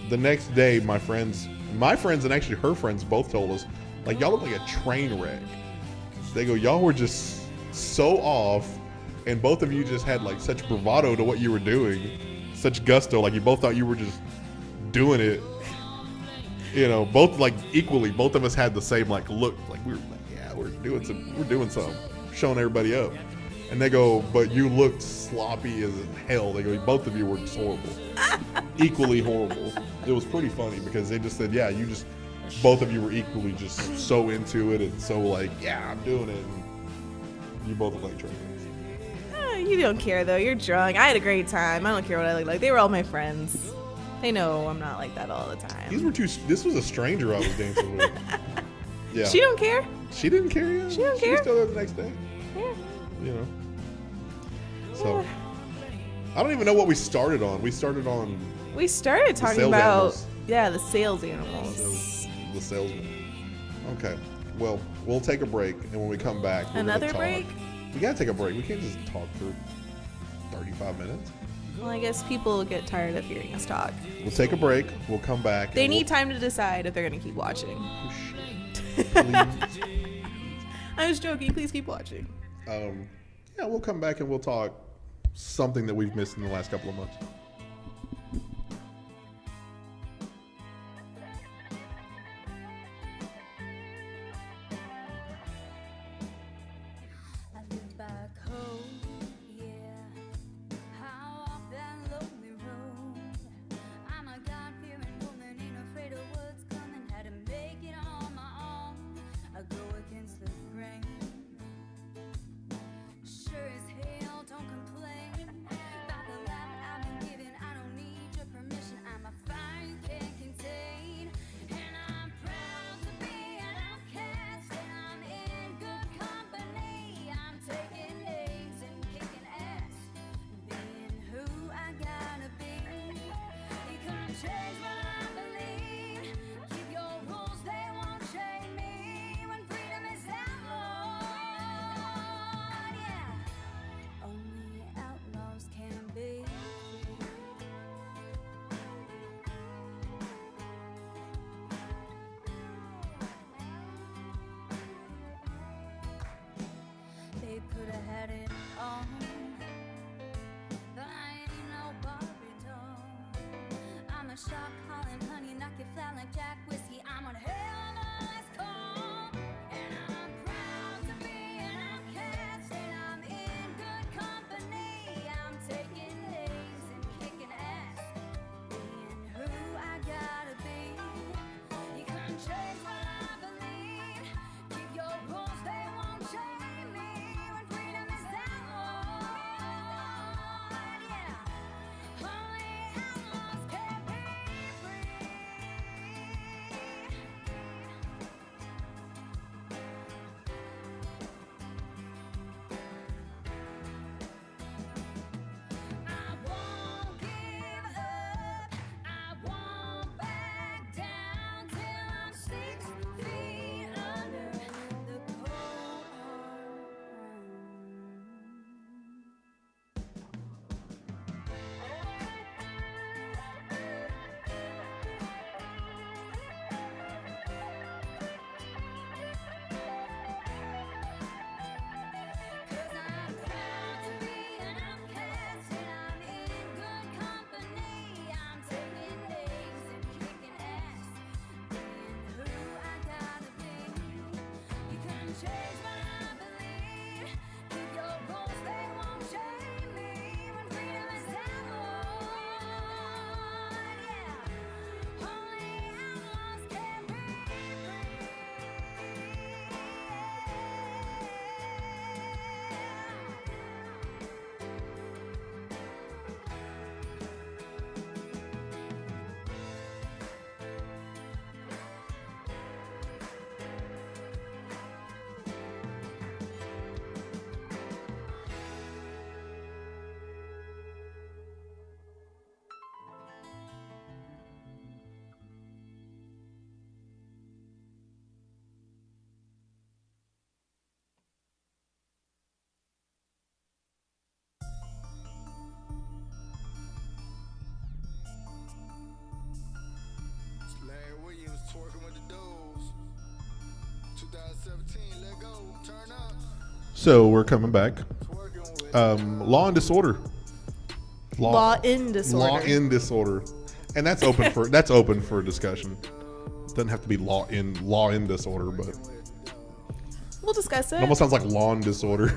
[SPEAKER 1] the next day, my friends and actually her friends both told us, like, y'all look like a train wreck. They go, y'all were just so off. And both of you just had like such bravado to what you were doing, such gusto. Like you both thought you were just doing it, you know, both like equally. Both of us had the same like look, like we were like, yeah, we're doing something, showing everybody up. And they go, but you looked sloppy as hell. They go, both of you were just horrible, equally horrible. It was pretty funny because they just said, yeah, both of you were equally just so into it and so like, yeah, I'm doing it. And you both look like trainers.
[SPEAKER 2] You don't care though. You're drunk. I had a great time. I don't care what I look like. They were all my friends. They know I'm not like that all the time.
[SPEAKER 1] This was a stranger I was dancing with. Yeah.
[SPEAKER 2] She don't care.
[SPEAKER 1] She didn't care yet.
[SPEAKER 2] She didn't
[SPEAKER 1] She
[SPEAKER 2] care.
[SPEAKER 1] was still there the next day.
[SPEAKER 2] Yeah.
[SPEAKER 1] You know. So I don't even know what we started on. We started on
[SPEAKER 2] We started talking
[SPEAKER 1] sales
[SPEAKER 2] about
[SPEAKER 1] animals.
[SPEAKER 2] the sales animals.
[SPEAKER 1] the salesman. Okay. Well, we'll take a break, and when we come back, we're
[SPEAKER 2] Another
[SPEAKER 1] gonna talk.
[SPEAKER 2] break?
[SPEAKER 1] We gotta take a break. We can't just talk for 35 minutes.
[SPEAKER 2] Well, I guess people get tired of hearing us talk.
[SPEAKER 1] We'll take a break. We'll come back.
[SPEAKER 2] They
[SPEAKER 1] and
[SPEAKER 2] need time to decide if they're going to keep watching.
[SPEAKER 1] Oh, shit. Please.
[SPEAKER 2] I was joking. Please keep watching.
[SPEAKER 1] Yeah, we'll come back and we'll talk something that we've missed in the last couple of months.
[SPEAKER 5] I've been back home, yeah. How off that lonely road. I'm a God-fearing woman, ain't afraid of what's coming. Had to make it on my own. I go against the grain. Sure as hell, don't complain about the life I've been given. I don't need your permission. I'm a fire you can't contain, and I'm proud to be an outcast, and I'm in good company. I'm taking names and kicking ass, being who I gotta be. You couldn't change what I believe. Keep your rules, they won't shame me. When freedom is outlawed, yeah. Only outlaws can be free. They could have had it on, but I ain't no Barbie doll. I'm a shark calling honey, knock you flat like Jack whiskey. I'm on hell of a last call, and I'm proud to be an outcast, and I'm in good company. I'm taking names and kicking ass, being who I gotta be. You couldn't change what I believe. Keep your rules, they won't shame me. When freedom is outlawed, yeah. Only outlaws can be free. I won't give up, I won't back down till I'm 6 feet under the cold ground. Cause I'm proud to be an outcast, and I'm in good company. I'm taking names and kicking ass, being who I gotta be. You couldn't change what I believe. Keep your rules, they won't shame me. When freedom is outlawed, yeah. Only outlaws can be
[SPEAKER 6] Larry Williams twerking with the dudes. 2017, let go, turn up.
[SPEAKER 1] So we're coming back.
[SPEAKER 6] Twerking with
[SPEAKER 1] Law and disorder.
[SPEAKER 2] Law in disorder.
[SPEAKER 1] Law in disorder, and that's open for open for discussion. Doesn't have to be law in disorder, but
[SPEAKER 2] We'll discuss
[SPEAKER 1] it
[SPEAKER 2] it.
[SPEAKER 1] almost sounds like lawn disorder.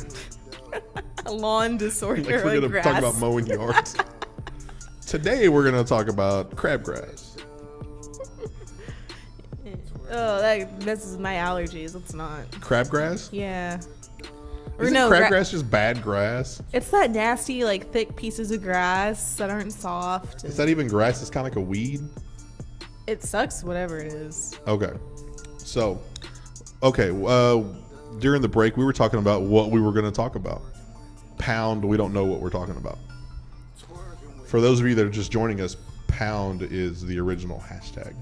[SPEAKER 2] Lawn disorder.
[SPEAKER 1] Like we're gonna
[SPEAKER 2] grass.
[SPEAKER 1] talk about mowing yards. Today we're gonna talk about crabgrass.
[SPEAKER 2] Oh, this is my allergies. It's not.
[SPEAKER 1] Crabgrass?
[SPEAKER 2] Yeah. Or
[SPEAKER 1] Isn't
[SPEAKER 2] no,
[SPEAKER 1] crabgrass just bad grass?
[SPEAKER 2] it's that nasty, like, thick pieces of grass that aren't soft.
[SPEAKER 1] Is that even grass? It's kind of like a weed.
[SPEAKER 2] It sucks, whatever it is.
[SPEAKER 1] Okay, so Okay, during the break, we were talking about what we were going to talk about. Pound, we don't know what we're talking about. For those of you that are just joining us, pound is the original hashtag.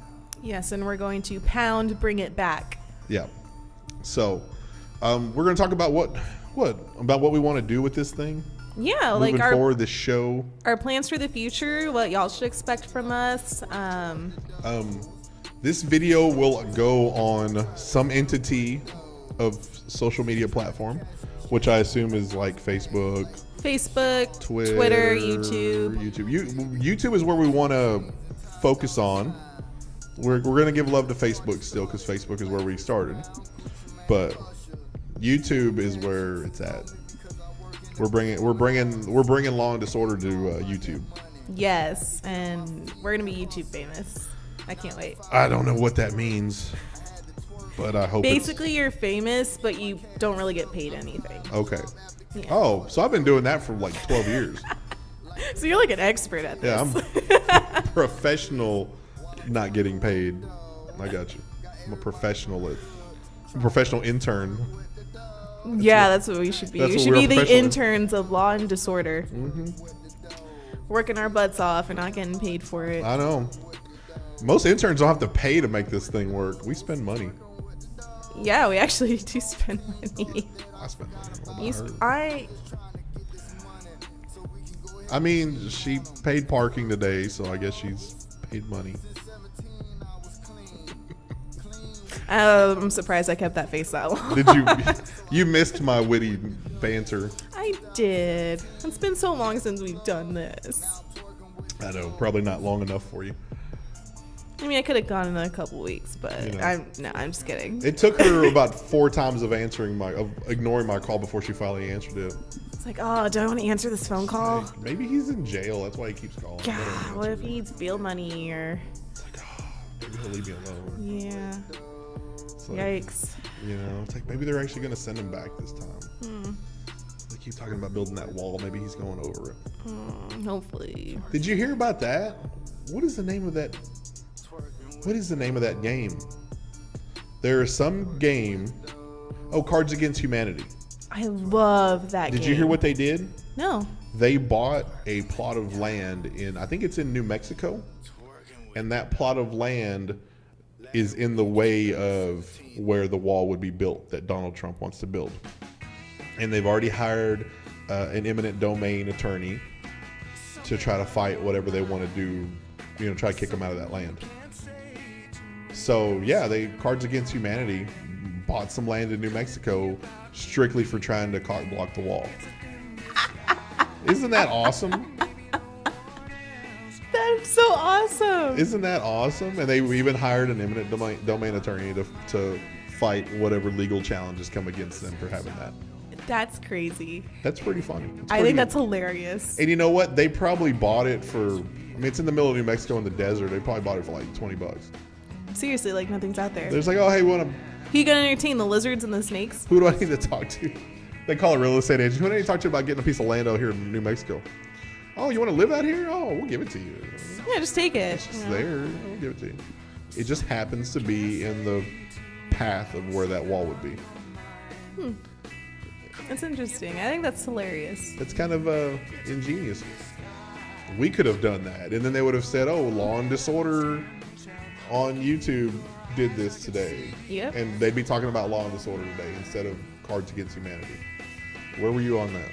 [SPEAKER 2] Yes, and we're going to pound bring it back.
[SPEAKER 1] Yeah. So, we're going to talk about what we want to do with this thing.
[SPEAKER 2] Yeah,
[SPEAKER 1] Moving
[SPEAKER 2] like
[SPEAKER 1] forward, this show.
[SPEAKER 2] our plans for the future, what y'all should expect from us.
[SPEAKER 1] This video will go on some entity of social media platform, which I assume is like Facebook,
[SPEAKER 2] Twitter, YouTube.
[SPEAKER 1] YouTube is where we want to focus on. We're going to give love to Facebook still because Facebook is where we started, but YouTube is where it's at. We're bringing Law and Disorder to YouTube.
[SPEAKER 2] Yes, and we're gonna be YouTube famous. I can't wait.
[SPEAKER 1] I don't know what that means, but I hope.
[SPEAKER 2] Basically, you're famous, but you don't really get paid anything.
[SPEAKER 1] Okay.
[SPEAKER 2] Yeah.
[SPEAKER 1] Oh, so I've been doing that for like 12 years.
[SPEAKER 2] So you're like an expert at this.
[SPEAKER 1] Yeah, I'm professional, not getting paid. I got you. I'm a professional intern.
[SPEAKER 2] That's what we should be.
[SPEAKER 1] That's
[SPEAKER 2] We
[SPEAKER 1] what
[SPEAKER 2] should
[SPEAKER 1] we're
[SPEAKER 2] be the
[SPEAKER 1] professional.
[SPEAKER 2] interns of Law and Disorder.
[SPEAKER 1] Mm-hmm.
[SPEAKER 2] Working our butts off and not getting paid for it.
[SPEAKER 1] I know. Most interns don't have to pay to make this thing work. We spend money.
[SPEAKER 2] Yeah, we actually do spend money.
[SPEAKER 1] I spend money. What about her? I mean, she paid parking today, so I guess she's paid money.
[SPEAKER 2] I'm surprised I kept that face that long.
[SPEAKER 1] Did you? You missed my witty banter.
[SPEAKER 2] I did. It's been so long since we've done this.
[SPEAKER 1] I know, probably not long enough for you.
[SPEAKER 2] I mean, I could have gone in a couple weeks, but
[SPEAKER 1] You know.
[SPEAKER 2] I'm just kidding.
[SPEAKER 1] It took her about 4 times of ignoring my call before she finally answered it.
[SPEAKER 2] It's like, oh, do I want to answer this phone call?
[SPEAKER 1] Maybe he's in jail. That's why he keeps calling.
[SPEAKER 2] God, what if he needs bail money or?
[SPEAKER 1] It's like, maybe he'll leave me alone.
[SPEAKER 2] Yeah.
[SPEAKER 1] It's like,
[SPEAKER 2] Yikes.
[SPEAKER 1] You know, it's like maybe they're actually going to send him back this time. They keep talking about building that wall. Maybe he's going over it.
[SPEAKER 2] Hopefully.
[SPEAKER 1] Did you hear about that? What is the name of that? What is the name of that game? There is some game. Oh, Cards Against Humanity.
[SPEAKER 2] I love that game.
[SPEAKER 1] Did you hear what they did?
[SPEAKER 2] No.
[SPEAKER 1] They bought a plot of land I think it's in New Mexico. And that plot of land is in the way of where the wall would be built that Donald Trump wants to build. And they've already hired an eminent domain attorney to try to fight whatever they want to do, try to kick them out of that land. So, yeah, Cards Against Humanity bought some land in New Mexico strictly for trying to cock block the wall. Isn't that awesome?
[SPEAKER 2] That's so awesome.
[SPEAKER 1] Isn't that awesome? And they even hired an eminent domain attorney to fight whatever legal challenges come against them for having that.
[SPEAKER 2] That's crazy.
[SPEAKER 1] That's pretty funny.
[SPEAKER 2] I think that's hilarious.
[SPEAKER 1] And you know what? They probably bought it for, it's in the middle of New Mexico in the desert. They probably bought it for like $20.
[SPEAKER 2] Seriously, like nothing's out there.
[SPEAKER 1] There's like, oh, hey,
[SPEAKER 2] Who you gonna entertain, the lizards and the snakes?
[SPEAKER 1] who do I need to talk to? They call a real estate agent. Who do I need to talk to about getting a piece of land out here in New Mexico? Oh, you want to live out here? Oh, we'll give it to you.
[SPEAKER 2] Yeah, just take it.
[SPEAKER 1] It's just there. We'll give it to you. It just happens to be in the path of where that wall would be.
[SPEAKER 2] That's interesting. I think that's hilarious.
[SPEAKER 1] It's kind of ingenious. We could have done that, and then they would have said, "Oh, Law and Disorder on YouTube did this today."
[SPEAKER 2] Yep.
[SPEAKER 1] And they'd be talking about Law and Disorder today instead of Cards Against Humanity. Where were you on that?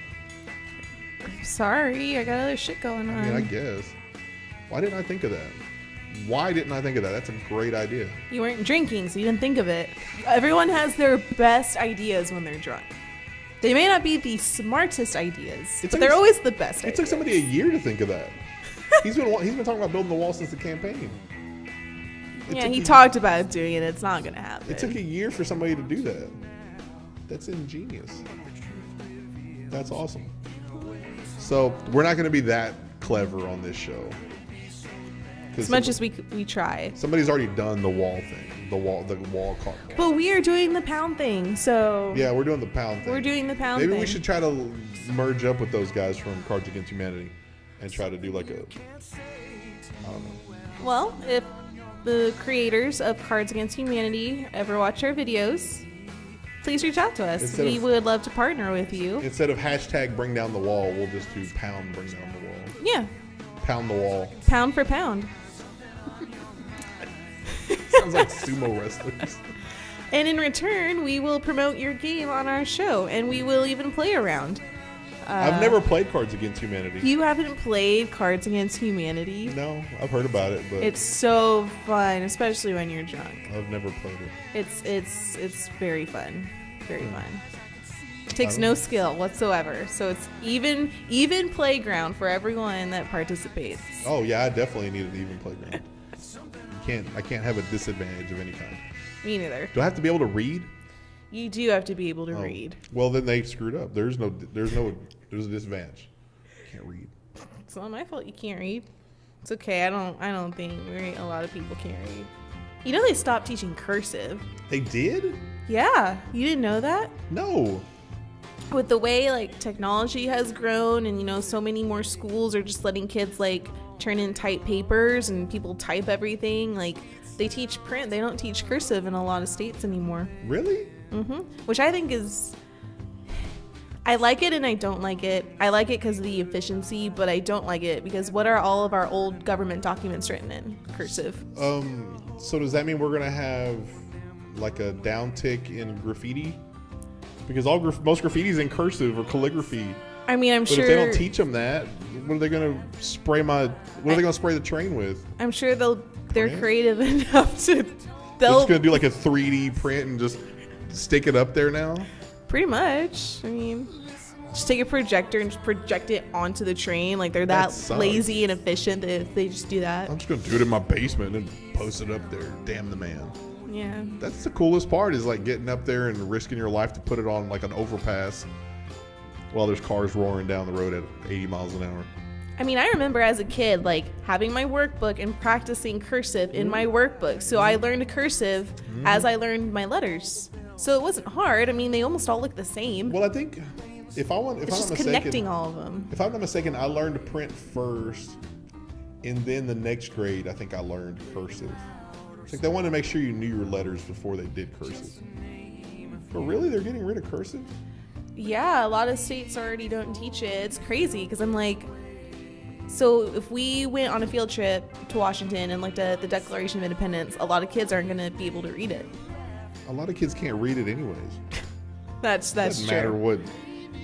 [SPEAKER 2] Sorry, I got other shit going on.
[SPEAKER 1] I mean, I guess. Why didn't I think of that? Why didn't I think of that? That's a great idea.
[SPEAKER 2] You weren't drinking, so you didn't think of it. Everyone has their best ideas when they're drunk. They may not be the smartest ideas, but they're always the best.
[SPEAKER 1] It took somebody a year to think of that. He's been talking about building the wall since the campaign.
[SPEAKER 2] Yeah, he talked about doing it. It's not gonna happen.
[SPEAKER 1] It took a year for somebody to do that. That's ingenious. That's awesome. So we're not going to be that clever on this show.
[SPEAKER 2] As much as we try.
[SPEAKER 1] Somebody's already done the wall thing. The wall cart.
[SPEAKER 2] But we are doing the pound thing, so.
[SPEAKER 1] Yeah, we're doing the pound thing.
[SPEAKER 2] We're doing the pound thing.
[SPEAKER 1] Maybe we should try to merge up with those guys from Cards Against Humanity and try to do like a, I don't know.
[SPEAKER 2] Well, if the creators of Cards Against Humanity ever watch our videos, please reach out to us.
[SPEAKER 1] Instead
[SPEAKER 2] We
[SPEAKER 1] of-
[SPEAKER 2] would love to partner with you.
[SPEAKER 1] Instead of hashtag bring down the wall, we'll just do pound bring down the wall.
[SPEAKER 2] Yeah,
[SPEAKER 1] Pound the wall.
[SPEAKER 2] pound for pound.
[SPEAKER 1] Sounds like sumo wrestlers.
[SPEAKER 2] And in return, we will promote your game on our show, and we will even play around.
[SPEAKER 1] I've never played Cards Against Humanity.
[SPEAKER 2] You haven't played Cards Against Humanity?
[SPEAKER 1] No, I've heard about it, but
[SPEAKER 2] It's so fun, especially when you're drunk.
[SPEAKER 1] I've never played it.
[SPEAKER 2] It's very fun. Very fun. It takes no skill whatsoever. So it's even playground for everyone that participates.
[SPEAKER 1] Oh yeah, I definitely need an even playground. I can't have a disadvantage of any kind.
[SPEAKER 2] Me neither.
[SPEAKER 1] Do I have to be able to read?
[SPEAKER 2] You do have to be able to
[SPEAKER 1] Oh.
[SPEAKER 2] read.
[SPEAKER 1] Well, then they screwed up. There's a disadvantage. Can't read.
[SPEAKER 2] It's not my fault you can't read. It's okay. I don't think a lot of people can't read. You know they stopped teaching cursive.
[SPEAKER 1] They did?
[SPEAKER 2] Yeah, you didn't know that?
[SPEAKER 1] No.
[SPEAKER 2] With the way like technology has grown, and so many more schools are just letting kids like turn in type papers and people type everything. Like they teach print, they don't teach cursive in a lot of states anymore.
[SPEAKER 1] Really?
[SPEAKER 2] Which I think is, I like it and I don't like it. I like it because of the efficiency, but I don't like it because what are all of our old government documents written in cursive?
[SPEAKER 1] So does that mean we're gonna have like a downtick in graffiti? Because most graffiti's in cursive or calligraphy.
[SPEAKER 2] I mean, I'm
[SPEAKER 1] But
[SPEAKER 2] sure
[SPEAKER 1] if they don't teach them that, what are they gonna spray What are they gonna spray the train with?
[SPEAKER 2] I'm sure they're
[SPEAKER 1] Print?
[SPEAKER 2] creative enough to.
[SPEAKER 1] They're just gonna do like a 3D print and just stick it up there now.
[SPEAKER 2] Pretty much. I mean, just take a projector and just project it onto the train. Like they're
[SPEAKER 1] That
[SPEAKER 2] that
[SPEAKER 1] sucks.
[SPEAKER 2] lazy and efficient that they just do that.
[SPEAKER 1] I'm just gonna do it in my basement and post it up there. Damn the man.
[SPEAKER 2] Yeah.
[SPEAKER 1] That's the coolest part is like getting up there and risking your life to put it on like an overpass while there's cars roaring down the road at 80 miles an hour.
[SPEAKER 2] I mean, I remember as a kid, like having my workbook and practicing cursive in my workbook. So I learned cursive as I learned my letters. So it wasn't hard. I mean, they almost all look the same.
[SPEAKER 1] Well, I think if I'm
[SPEAKER 2] it's
[SPEAKER 1] not
[SPEAKER 2] just
[SPEAKER 1] mistaken,
[SPEAKER 2] connecting all of them.
[SPEAKER 1] if I'm not mistaken, I learned to print first, and then the next grade, I think I learned cursive. I think they wanted to make sure you knew your letters before they did cursive. But really, they're getting rid of cursive?
[SPEAKER 2] Yeah, a lot of states already don't teach it. It's crazy because I'm like, so if we went on a field trip to Washington and looked at the Declaration of Independence, a lot of kids aren't going to be able to read it.
[SPEAKER 1] A lot of kids can't read it anyways.
[SPEAKER 2] That's
[SPEAKER 1] Doesn't
[SPEAKER 2] true.
[SPEAKER 1] matter what.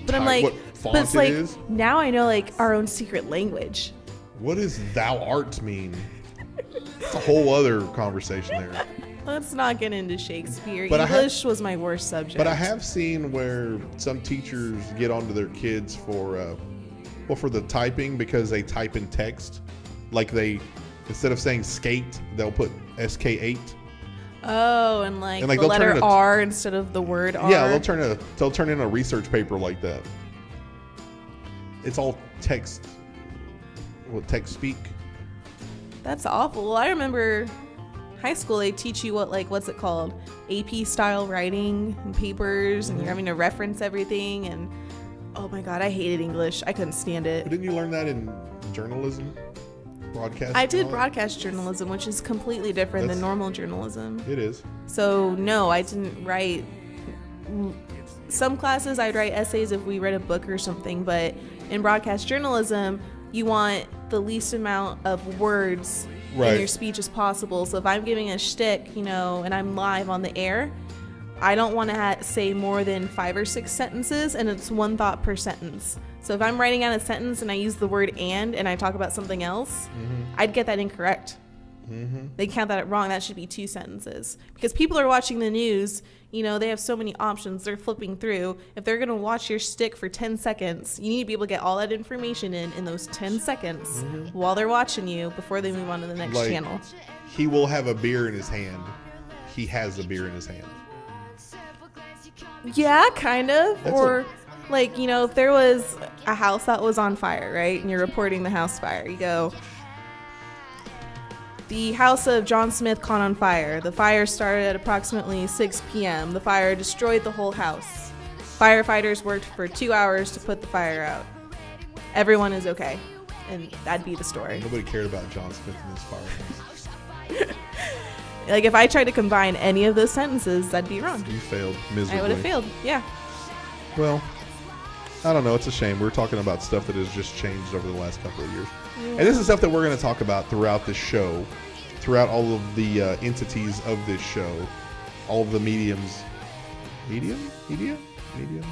[SPEAKER 2] But I'm
[SPEAKER 1] type-
[SPEAKER 2] like,
[SPEAKER 1] what
[SPEAKER 2] but
[SPEAKER 1] font
[SPEAKER 2] it's
[SPEAKER 1] it
[SPEAKER 2] like
[SPEAKER 1] is.
[SPEAKER 2] now I know like our own secret language.
[SPEAKER 1] What does thou art mean? It's a whole other conversation there.
[SPEAKER 2] Let's not get into Shakespeare.
[SPEAKER 1] But I have-
[SPEAKER 2] English was my worst subject.
[SPEAKER 1] But I have seen where some teachers get onto their kids for the typing because they type in text. Like instead of saying skate, they'll put SK8.
[SPEAKER 2] Oh, and like,
[SPEAKER 1] And, like,
[SPEAKER 2] the
[SPEAKER 1] they'll turn
[SPEAKER 2] letter
[SPEAKER 1] it a-
[SPEAKER 2] R instead of the word R.
[SPEAKER 1] Yeah, they'll turn in a research paper like that. It's all text. Well, text speak.
[SPEAKER 2] That's awful. Well, I remember high school, they teach you what's it called? AP style writing and papers, and you're having to reference everything. And oh my God, I hated English. I couldn't stand
[SPEAKER 1] But
[SPEAKER 2] it.
[SPEAKER 1] didn't you learn that in journalism? Broadcast?
[SPEAKER 2] I did
[SPEAKER 1] and all that?
[SPEAKER 2] broadcast journalism, which is completely different than
[SPEAKER 1] That's-
[SPEAKER 2] normal journalism.
[SPEAKER 1] It is.
[SPEAKER 2] So no, I didn't write. Some classes I'd write essays if we read a book or something, but in broadcast journalism, you want the least amount of words
[SPEAKER 1] Right.
[SPEAKER 2] in your speech as possible. So if I'm giving a shtick, and I'm live on the air, I don't want to say more than 5 or 6 sentences, and it's one thought per sentence. So if I'm writing out a sentence and I use the word and I talk about something else, I'd get that incorrect. They count that wrong. That should be 2 sentences. Because people are watching the news, they have so many options. They're flipping through. If they're going to watch your stick for 10 seconds, you need to be able to get all that information in those 10 seconds while they're watching you before they move on to the next
[SPEAKER 1] Like,
[SPEAKER 2] channel.
[SPEAKER 1] He will have a beer in his hand. He has a beer in his hand.
[SPEAKER 2] Yeah, kind of.
[SPEAKER 1] That's
[SPEAKER 2] Or if there was a house that was on fire, right? And you're reporting the house fire. You go, the house of John Smith caught on fire. The fire started at approximately 6 p.m. The fire destroyed the whole house. Firefighters worked for 2 hours to put the fire out. Everyone is okay. And that'd be the story.
[SPEAKER 1] Nobody cared about John Smith in this fire.
[SPEAKER 2] Like if I tried to combine any of those sentences, that'd be wrong.
[SPEAKER 1] You failed miserably.
[SPEAKER 2] I would have failed. Yeah.
[SPEAKER 1] Well, I don't know. It's a shame. We're talking about stuff that has just changed over the last couple of years.
[SPEAKER 2] Yeah.
[SPEAKER 1] And this is stuff that we're going to talk about throughout this show, throughout all of the entities of this show, all of the mediums. Medium? Medium? Medium?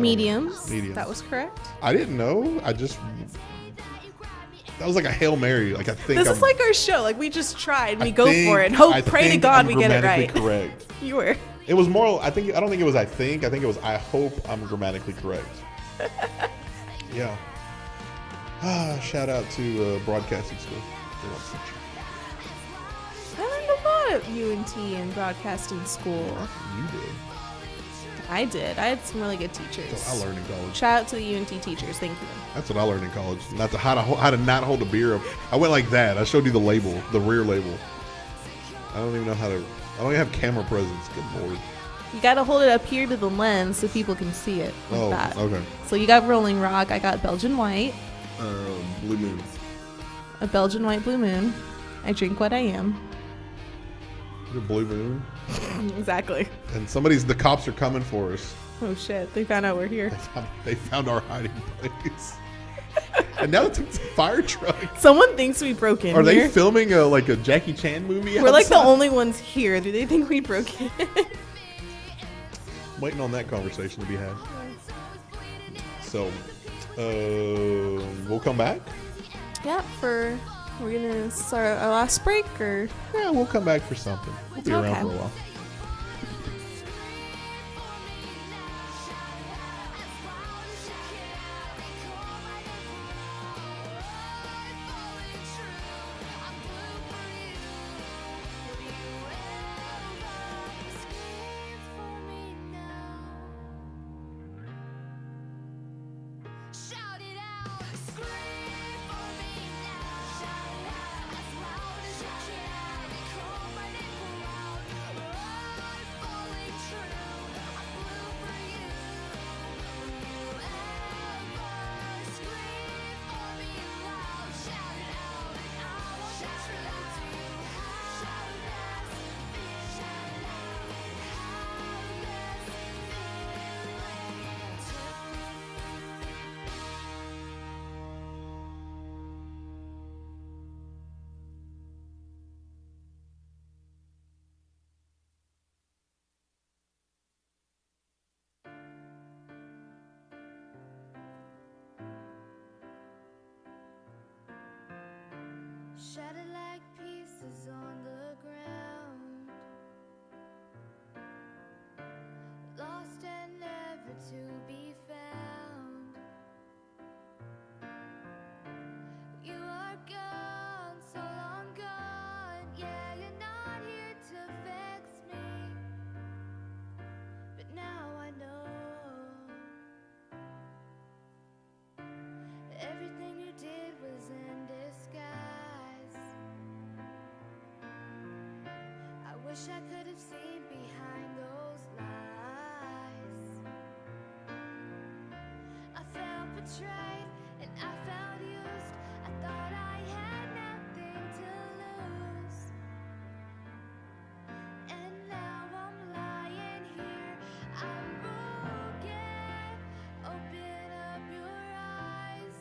[SPEAKER 2] Mediums.
[SPEAKER 1] Mediums.
[SPEAKER 2] That was correct.
[SPEAKER 1] I didn't know. That was like a Hail Mary. Like I think
[SPEAKER 2] This is like our show. Like we just tried. We go for it. Hope, pray to God we get it right.
[SPEAKER 1] Correct.
[SPEAKER 2] You were.
[SPEAKER 1] It was more. I don't think it was. I think it was. I hope I'm grammatically correct. Yeah. Shout out to broadcasting school.
[SPEAKER 2] I learned a lot at UNT and broadcasting school.
[SPEAKER 1] You did.
[SPEAKER 2] I did. I had some really good teachers.
[SPEAKER 1] That's what I learned in college.
[SPEAKER 2] Shout out to the UNT teachers. Thank you.
[SPEAKER 1] That's what I learned in college. Not to how to not hold a beer up. I went like that. I showed you the label, the rear label. I don't even know how to. I don't even have camera presence. Good lord.
[SPEAKER 2] You got to hold it up here to the lens so people can see it. Like that.
[SPEAKER 1] Okay.
[SPEAKER 2] So you got Rolling Rock. I got Belgian White.
[SPEAKER 1] Blue Moon.
[SPEAKER 2] A Belgian White Blue Moon. I drink what I am.
[SPEAKER 1] The Blue Moon.
[SPEAKER 2] Exactly.
[SPEAKER 1] And the cops are coming for us.
[SPEAKER 2] Oh shit! They found out we're here.
[SPEAKER 1] They found our hiding place. And now it's a fire truck.
[SPEAKER 2] Someone thinks we broke in.
[SPEAKER 1] Are
[SPEAKER 2] here.
[SPEAKER 1] they filming a Jackie Chan movie?
[SPEAKER 2] We're like the
[SPEAKER 1] outside?
[SPEAKER 2] only ones here. Do they think we broke in?
[SPEAKER 1] Waiting on that conversation to be had. So, we'll come back.
[SPEAKER 2] Yeah. We're gonna start our last break, or
[SPEAKER 1] Yeah, we'll come back for something. We'll be around
[SPEAKER 2] Okay.
[SPEAKER 1] for a while.
[SPEAKER 5] Shout it out, scream for me now. Shout it out as loud as you can. Call my name aloud. I'm falling true. I'm blue for you. Ever scream for me loud. Shout it out and I will be true to you. How does it feel? Shout it out and how does it feel? Shattered like pieces on the ground, lost and never to be found. You are gone, so long gone. Yeah, you're not here to vex me, but now I know everything you did was in disguise. I wish I could have seen behind those lies. I felt betrayed and I felt used. I thought I had nothing to lose. And now I'm lying here. I'm broken. Open up your eyes.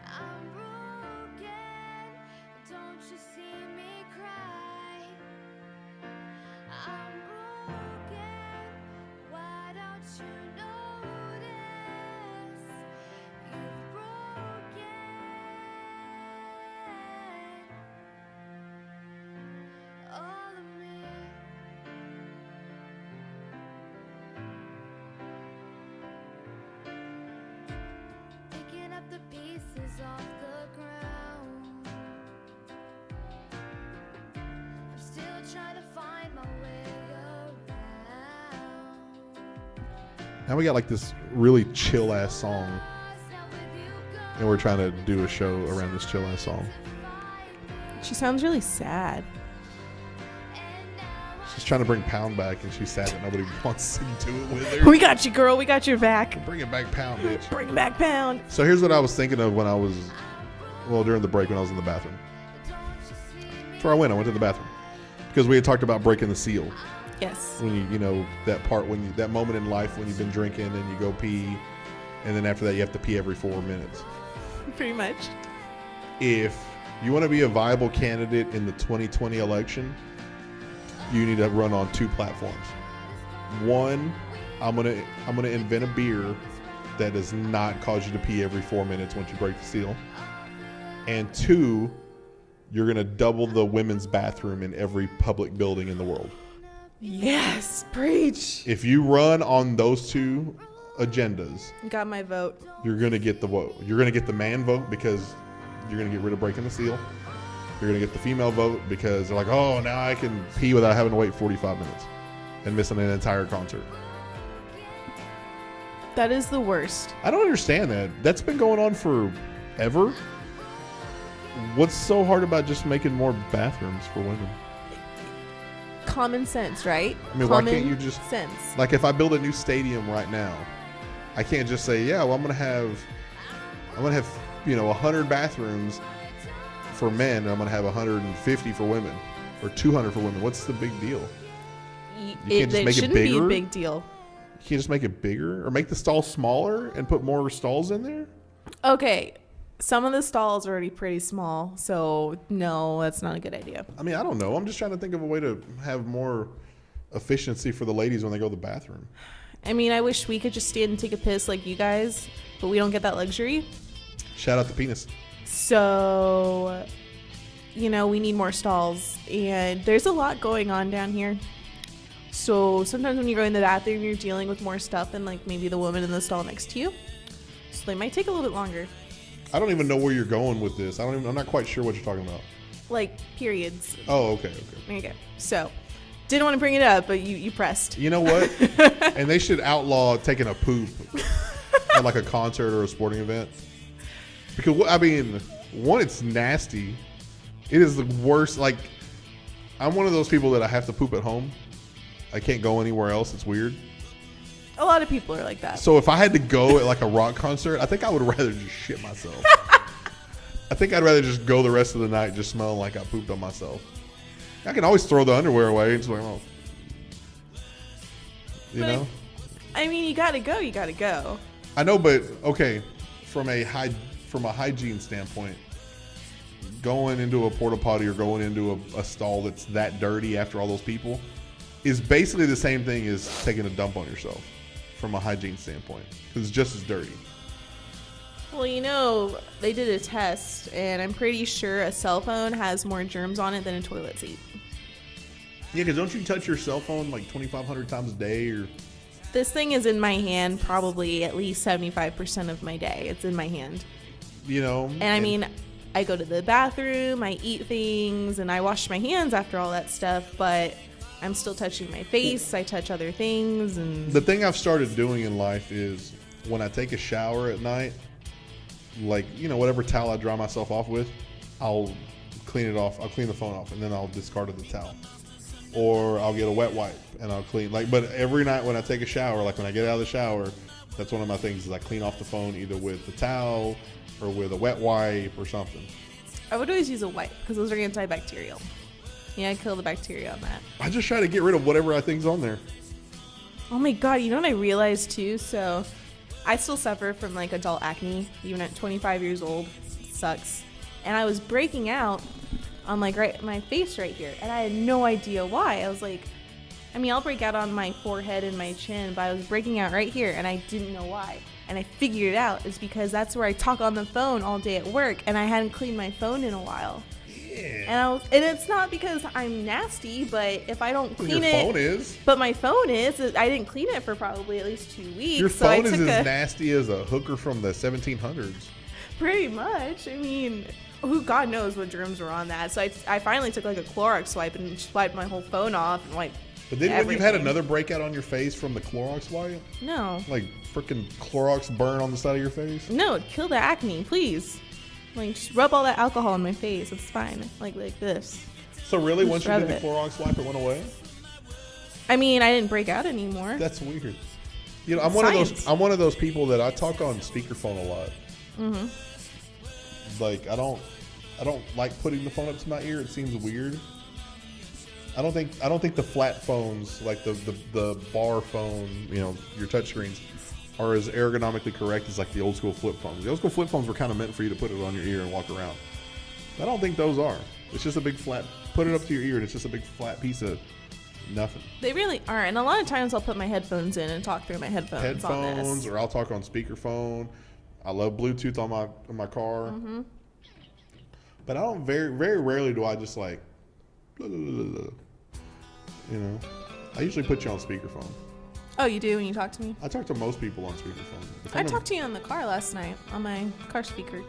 [SPEAKER 5] I'm broken. Don't you see me cry? I'm broken. Why don't you notice? You've broken all of me. Picking up the pieces off the ground. I'm still trying to find my way around.
[SPEAKER 1] Now we got like this really chill ass song,
[SPEAKER 5] Now with you gone,
[SPEAKER 1] and we're trying to do a show around this chill ass song.
[SPEAKER 2] she sounds really sad.
[SPEAKER 5] and now
[SPEAKER 1] She's trying to bring Pound back, and she's sad that nobody wants to do it with her.
[SPEAKER 2] We got you, girl. We got your back.
[SPEAKER 1] Bring it back, Pound, bitch.
[SPEAKER 2] Bring back Pound.
[SPEAKER 1] So here's what I was thinking of when I was, during the break when I was in the bathroom.
[SPEAKER 5] don't you see me?
[SPEAKER 1] That's where I went. I went to the bathroom. because we had talked about breaking the seal.
[SPEAKER 2] Yes.
[SPEAKER 1] When you know, that part that moment in life when you've been drinking and you go pee, and then after that you have to pee every 4 minutes.
[SPEAKER 2] Pretty much.
[SPEAKER 1] If you want to be a viable candidate in the 2020 election, you need to run on 2 platforms. One, I'm gonna invent a beer that does not cause you to pee every 4 minutes once you break the seal. And 2, you're gonna double the women's bathroom in every public building in the world.
[SPEAKER 2] Yes, preach.
[SPEAKER 1] If you run on those 2 agendas,
[SPEAKER 2] Got my vote.
[SPEAKER 1] you're gonna get the vote. You're gonna get the man vote because you're gonna get rid of breaking the seal. You're gonna get the female vote because they're like, oh, now I can pee without having to wait 45 minutes and missing an entire concert.
[SPEAKER 2] That is the worst.
[SPEAKER 1] I don't understand that. That's been going on forever. What's so hard about just making more bathrooms for women?
[SPEAKER 2] Common sense, right?
[SPEAKER 1] I mean,
[SPEAKER 2] Common
[SPEAKER 1] why can't you just
[SPEAKER 2] sense?
[SPEAKER 1] like if I build a new stadium right now, I can't just say, yeah, well, I'm gonna have 100 bathrooms for men, and I'm gonna have 150 for women, or 200 for women. What's the big deal? You can't just make it
[SPEAKER 2] shouldn't be
[SPEAKER 1] bigger?
[SPEAKER 2] a big deal.
[SPEAKER 1] You can't just make it bigger or make the stall smaller and put more stalls in there?
[SPEAKER 2] Okay, some of the stalls are already pretty small, so no, that's not a good idea.
[SPEAKER 1] I mean, I don't know. I'm just trying to think of a way to have more efficiency for the ladies when they go to the bathroom.
[SPEAKER 2] I mean, I wish we could just stand and take a piss like you guys, but we don't get that luxury.
[SPEAKER 1] Shout out the penis.
[SPEAKER 2] So, we need more stalls, and there's a lot going on down here. So sometimes when you go in the bathroom, you're dealing with more stuff than like maybe the woman in the stall next to you. So they might take a little bit longer.
[SPEAKER 1] I don't even know where you're going with this. I'm not quite sure what you're talking about.
[SPEAKER 2] Like periods.
[SPEAKER 1] Oh, okay.
[SPEAKER 2] Okay. So didn't want to bring it up, but you pressed.
[SPEAKER 1] You know what? And they should outlaw taking a poop at like a concert or a sporting event. Because, I mean, one, it's nasty. It is the worst. Like, I'm one of those people that I have to poop at home. I can't go anywhere else. It's weird.
[SPEAKER 2] A lot of people are like that.
[SPEAKER 1] So if I had to go at like a rock concert, I think I would rather just shit myself. I think I'd rather just go the rest of the night just smelling like I pooped on myself. I can always throw the underwear away and just like, oh. You know?
[SPEAKER 2] I mean, you gotta go. You gotta go.
[SPEAKER 1] I know, but okay, from a hygiene standpoint, going into a porta potty or going into a stall that's that dirty after all those people is basically the same thing as taking a dump on yourself from a hygiene standpoint. Because it's just as dirty.
[SPEAKER 2] Well, they did a test, and I'm pretty sure a cell phone has more germs on it than a toilet seat.
[SPEAKER 1] Yeah, because don't you touch your cell phone like 2,500 times a day? Or
[SPEAKER 2] This thing is in my hand probably at least 75% of my day. It's in my hand. And I mean, I go to the bathroom, I eat things, and I wash my hands after all that stuff, but I'm still touching my face. I touch other things. And
[SPEAKER 1] the thing I've started doing in life is when I take a shower at night, like, whatever towel I dry myself off with, I'll clean it off. I'll clean the phone off, and then I'll discard the towel. Or I'll get a wet wipe, and I'll clean. But every night when I take a shower, like when I get out of the shower, that's one of my things is I clean off the phone either with the towel or with a wet wipe or something.
[SPEAKER 2] I would always use a wipe because those are antibacterial. Yeah, I kill the bacteria on that.
[SPEAKER 1] I just try to get rid of whatever I think's on there.
[SPEAKER 2] Oh my god, you know what I realized too? So I still suffer from like adult acne, even at 25 years old. It sucks. And I was breaking out on like my face right here, and I had no idea why. I was like, I'll break out on my forehead and my chin, but I was breaking out right here, and I didn't know why. And I figured it out. It's because that's where I talk on the phone all day at work, and I hadn't cleaned my phone in a while. Yeah. And it's not because I'm nasty, but if I don't clean it,
[SPEAKER 1] phone is.
[SPEAKER 2] But my phone is. I didn't clean it for probably at least 2 weeks.
[SPEAKER 1] Your phone is as nasty as a hooker from the 1700s.
[SPEAKER 2] Pretty much. I mean, God knows what germs were on that. So I finally took like a Clorox swipe and swiped my whole phone off and wiped.
[SPEAKER 1] But then when you've had another breakout on your face from the Clorox wipe?
[SPEAKER 2] No.
[SPEAKER 1] Like freaking Clorox burn on the side of your face?
[SPEAKER 2] No, kill the acne, please. Like, just rub all that alcohol on my face. It's fine. Like this.
[SPEAKER 1] So really,
[SPEAKER 2] just
[SPEAKER 1] once you did the Clorox wipe, it went away?
[SPEAKER 2] I mean, I didn't break out anymore.
[SPEAKER 1] That's weird. I'm one of those people that I talk on speakerphone a lot. Mm-hmm. Like I don't like putting the phone up to my ear. It seems weird. I don't think the flat phones, like the bar phone, your touchscreens, are as ergonomically correct as like the old school flip phones. The old school flip phones were kind of meant for you to put it on your ear and walk around. I don't think those are. It's just a big flat. Put it up to your ear, and it's just a big flat piece of nothing.
[SPEAKER 2] They really are, and a lot of times I'll put my headphones in and talk through my headphones on this.
[SPEAKER 1] Or I'll talk on speakerphone. I love Bluetooth on my car.
[SPEAKER 2] Mm-hmm.
[SPEAKER 1] But I don't very rarely do I just like, blah, blah, blah, blah. I usually put you on speakerphone.
[SPEAKER 2] Oh, you do when you talk to me?
[SPEAKER 1] I talk to most people on speakerphone.
[SPEAKER 2] I talked to you in the car last night on my car speaker.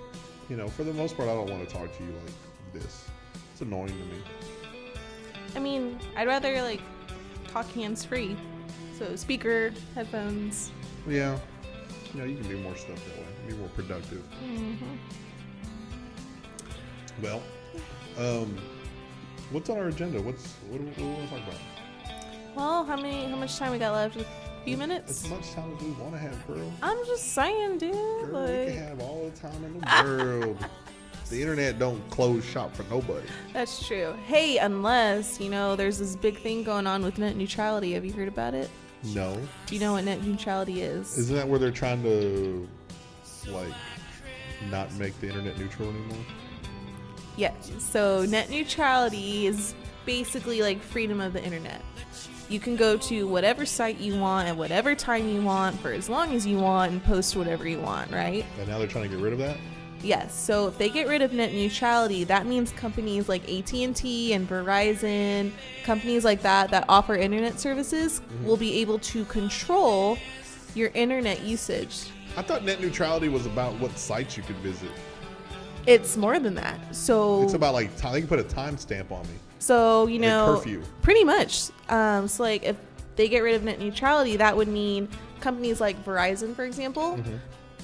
[SPEAKER 1] For the most part, I don't want to talk to you like this. It's annoying to me.
[SPEAKER 2] I mean, I'd rather like talk hands-free. So speaker, headphones.
[SPEAKER 1] Yeah. You can do more stuff that way. Be more productive.
[SPEAKER 2] Mm-hmm.
[SPEAKER 1] Well, what's on our agenda? What do we want to talk about?
[SPEAKER 2] Well, how much time we got left? A few minutes?
[SPEAKER 1] As much time as we want to have, girl.
[SPEAKER 2] I'm just saying, dude.
[SPEAKER 1] Girl, we can have all the time in the world. The internet don't close shop for nobody.
[SPEAKER 2] That's true. Hey, unless, there's this big thing going on with net neutrality. Have you heard about it?
[SPEAKER 1] No.
[SPEAKER 2] Do you know what net neutrality is?
[SPEAKER 1] Isn't that where they're trying to, not make the internet neutral anymore?
[SPEAKER 2] Yes. So net neutrality is basically like freedom of the internet. You can go to whatever site you want at whatever time you want for as long as you want and post whatever you want, right?
[SPEAKER 1] And now they're trying to get rid of that?
[SPEAKER 2] Yes. So if they get rid of net neutrality, that means companies like AT&T and Verizon, companies like that offer internet services, will be able to control your internet usage.
[SPEAKER 1] I thought net neutrality was about what sites you could visit.
[SPEAKER 2] It's more than that. So
[SPEAKER 1] it's about they can put a timestamp on me.
[SPEAKER 2] So,
[SPEAKER 1] curfew.
[SPEAKER 2] Pretty much. So like if they get rid of net neutrality, that would mean companies like Verizon, for example,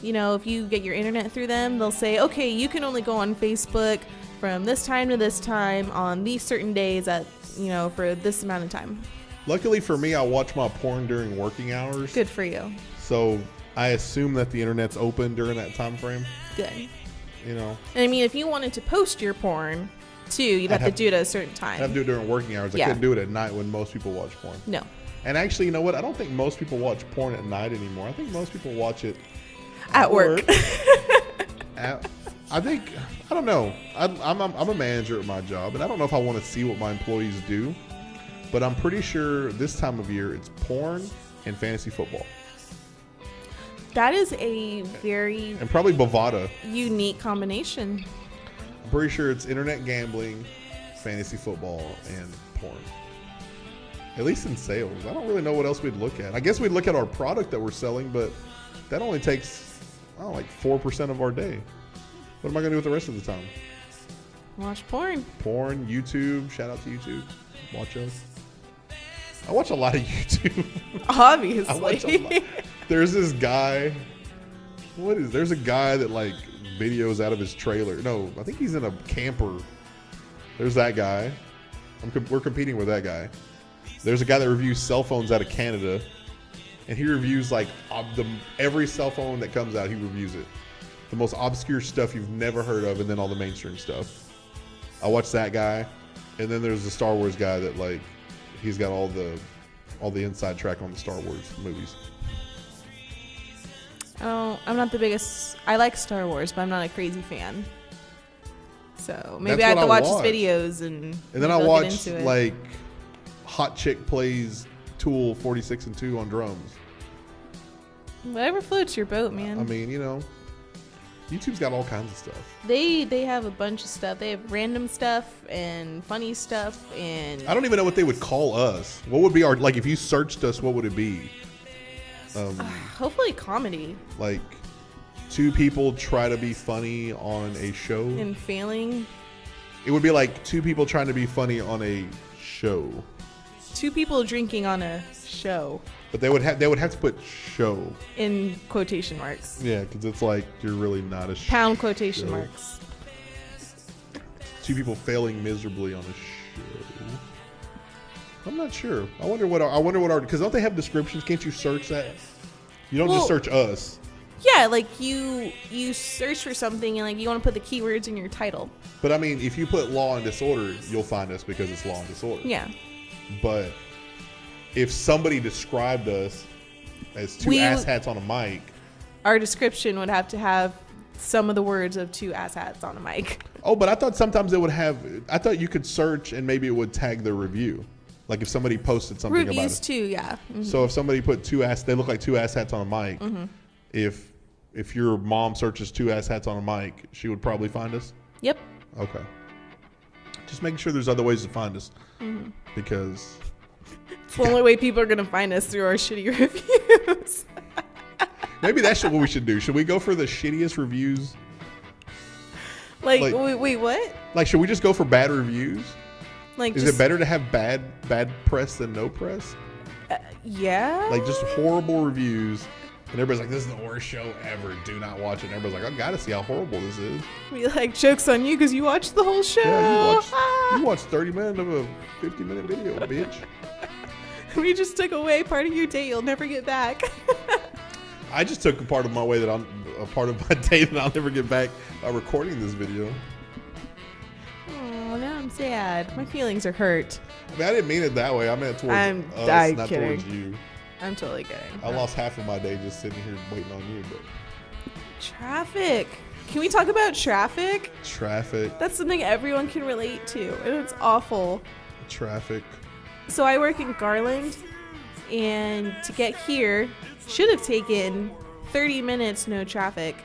[SPEAKER 2] if you get your internet through them, they'll say, okay, you can only go on Facebook from this time to this time on these certain days at, for this amount of time.
[SPEAKER 1] Luckily for me, I watch my porn during working hours.
[SPEAKER 2] Good for you.
[SPEAKER 1] So I assume that the internet's open during that time frame.
[SPEAKER 2] Good.
[SPEAKER 1] And
[SPEAKER 2] I mean, if you wanted to post your porn too, you'd have to do it at a certain time.
[SPEAKER 1] I'd have to do it during working hours. I couldn't do it at night when most people watch porn.
[SPEAKER 2] No.
[SPEAKER 1] And actually, you know what? I don't think most people watch porn at night anymore. I think most people watch it
[SPEAKER 2] at work.
[SPEAKER 1] I don't know. I'm a manager at my job, and I don't know if I want to see what my employees do, but I'm pretty sure this time of year it's porn and fantasy football.
[SPEAKER 2] That is a very
[SPEAKER 1] and probably Bovada
[SPEAKER 2] unique combination.
[SPEAKER 1] I'm pretty sure it's internet gambling, fantasy football, and porn. At least in sales. I don't really know what else we'd look at. I guess we'd look at our product that we're selling, but that only takes 4% of our day. What am I going to do with the rest of the time?
[SPEAKER 2] Watch porn.
[SPEAKER 1] Porn, YouTube. Shout out to YouTube. Watch us. I watch a lot of YouTube.
[SPEAKER 2] Obviously.
[SPEAKER 1] I watch a lot. There's this guy. There's a guy that videos out of his trailer. No, I think he's in a camper. There's that guy. We're competing with that guy. There's a guy that reviews cell phones out of Canada. And he reviews every cell phone that comes out, he reviews it. The most obscure stuff you've never heard of, and then all the mainstream stuff. I watch that guy. And then there's the Star Wars guy that he's got all the inside track on the Star Wars movies.
[SPEAKER 2] Oh, I'm not the biggest. I like Star Wars, but I'm not a crazy fan. So maybe I have to watch his videos and
[SPEAKER 1] then I watch Hot Chick Plays Tool 46 and 2 on drums.
[SPEAKER 2] Whatever floats your boat, man.
[SPEAKER 1] I mean, YouTube's got all kinds of stuff.
[SPEAKER 2] They have a bunch of stuff. They have random stuff and funny stuff, and
[SPEAKER 1] I don't even know what they would call us. What would be our if you searched us, what would it be?
[SPEAKER 2] Hopefully comedy.
[SPEAKER 1] Two people try to be funny on a show
[SPEAKER 2] and failing.
[SPEAKER 1] It would be two people trying to be funny on a show.
[SPEAKER 2] Two people drinking on a show.
[SPEAKER 1] But they would have to put show
[SPEAKER 2] in quotation marks.
[SPEAKER 1] Yeah, because it's you're really not a
[SPEAKER 2] pound quotation marks.
[SPEAKER 1] Two people failing miserably on a show. I'm not sure. I wonder what our because don't they have descriptions? Can't you search that? You don't just search us.
[SPEAKER 2] Yeah, like you search for something and like you want to put the keywords in your title.
[SPEAKER 1] But I mean, if you put law and disorder, you'll find us because it's law and disorder.
[SPEAKER 2] Yeah.
[SPEAKER 1] But if somebody described us as two asshats on a mic,
[SPEAKER 2] our description would have to have some of the words of two asshats on a mic.
[SPEAKER 1] Oh, but I thought sometimes it would have. I thought you could search and maybe it would tag their review. Like if somebody posted something about it.
[SPEAKER 2] Reviews too, yeah. Mm-hmm.
[SPEAKER 1] So if somebody put they look like two asshats on a mic. Mm-hmm. If your mom searches two asshats on a mic, she would probably find us.
[SPEAKER 2] Yep.
[SPEAKER 1] Okay. Just making sure there's other ways to find us, because
[SPEAKER 2] it's the only way people are gonna find us, through our shitty reviews.
[SPEAKER 1] Maybe that's what we should do. Should we go for the shittiest reviews?
[SPEAKER 2] Like wait, what?
[SPEAKER 1] Like, should we just go for bad reviews?
[SPEAKER 2] Like,
[SPEAKER 1] is it better to have bad press than no press?
[SPEAKER 2] Yeah.
[SPEAKER 1] Like just horrible reviews, and everybody's like, "This is the worst show ever. Do not watch it." And everybody's like, "I gotta see how horrible this is."
[SPEAKER 2] We like, jokes on you because you watched the whole show.
[SPEAKER 1] Yeah, you watched 30 minutes of a 50-minute video, bitch.
[SPEAKER 2] We just took away part of your day you'll never get back.
[SPEAKER 1] I just took a part of my day that I'll never get back by recording this video.
[SPEAKER 2] Oh, now I'm sad. My feelings are hurt.
[SPEAKER 1] I mean, I didn't mean it that way. I meant towards us, not
[SPEAKER 2] kidding.
[SPEAKER 1] towards you.
[SPEAKER 2] I'm totally kidding.
[SPEAKER 1] I lost half of my day just sitting here waiting on you. But
[SPEAKER 2] traffic. Can we talk about traffic?
[SPEAKER 1] Traffic.
[SPEAKER 2] That's something everyone can relate to, and it's awful.
[SPEAKER 1] Traffic.
[SPEAKER 2] So I work in Garland, and to get here should have taken 30 minutes, no traffic.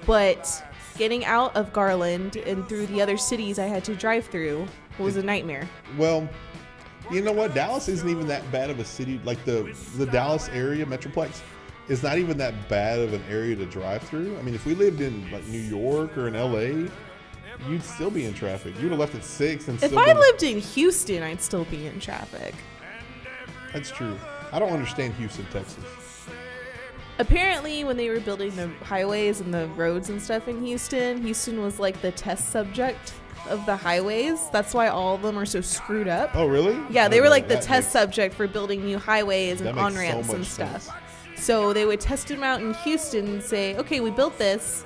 [SPEAKER 2] But getting out of Garland and through the other cities I had to drive through was a nightmare.
[SPEAKER 1] Well, you know what? Dallas isn't even that bad of a city. Like the Dallas area, Metroplex, is not even that bad of an area to drive through. I mean, if we lived in like New York or in LA, you'd still be in traffic. You would have left at 6 and
[SPEAKER 2] if I lived in Houston, I'd still be in traffic.
[SPEAKER 1] That's true. I don't understand Houston, Texas.
[SPEAKER 2] Apparently, when they were building the highways and the roads and stuff in Houston was like the test subject of the highways. That's why all of them are so screwed up.
[SPEAKER 1] Oh, really?
[SPEAKER 2] Yeah, they were like the test subject for building new highways and on-ramps and stuff. So they would test them out in Houston and say, okay, we built this.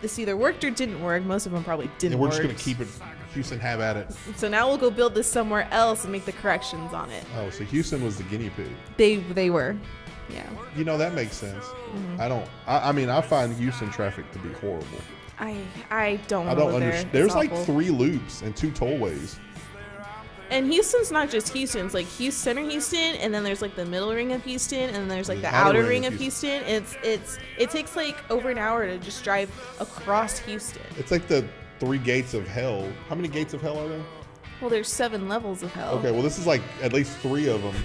[SPEAKER 2] This either worked or didn't work. Most of them probably didn't work.
[SPEAKER 1] And we're just going to keep it, Houston, have at it. So
[SPEAKER 2] now we'll go build this somewhere else and make the corrections on it.
[SPEAKER 1] Oh, so Houston was the guinea pig.
[SPEAKER 2] They were. Yeah.
[SPEAKER 1] You know, that makes sense. I mean, I find Houston traffic to be horrible.
[SPEAKER 2] I don't understand.
[SPEAKER 1] There's like 3 loops and 2 tollways.
[SPEAKER 2] And Houston's not just Houston. It's like Center Houston, and then there's like the middle ring of Houston, and then there's like the outer ring of Houston. It takes like over an hour to just drive across Houston.
[SPEAKER 1] It's like the 3 gates of hell. How many gates of hell are there?
[SPEAKER 2] Well, there's 7 levels of hell.
[SPEAKER 1] Okay, well this is like at least 3 of them.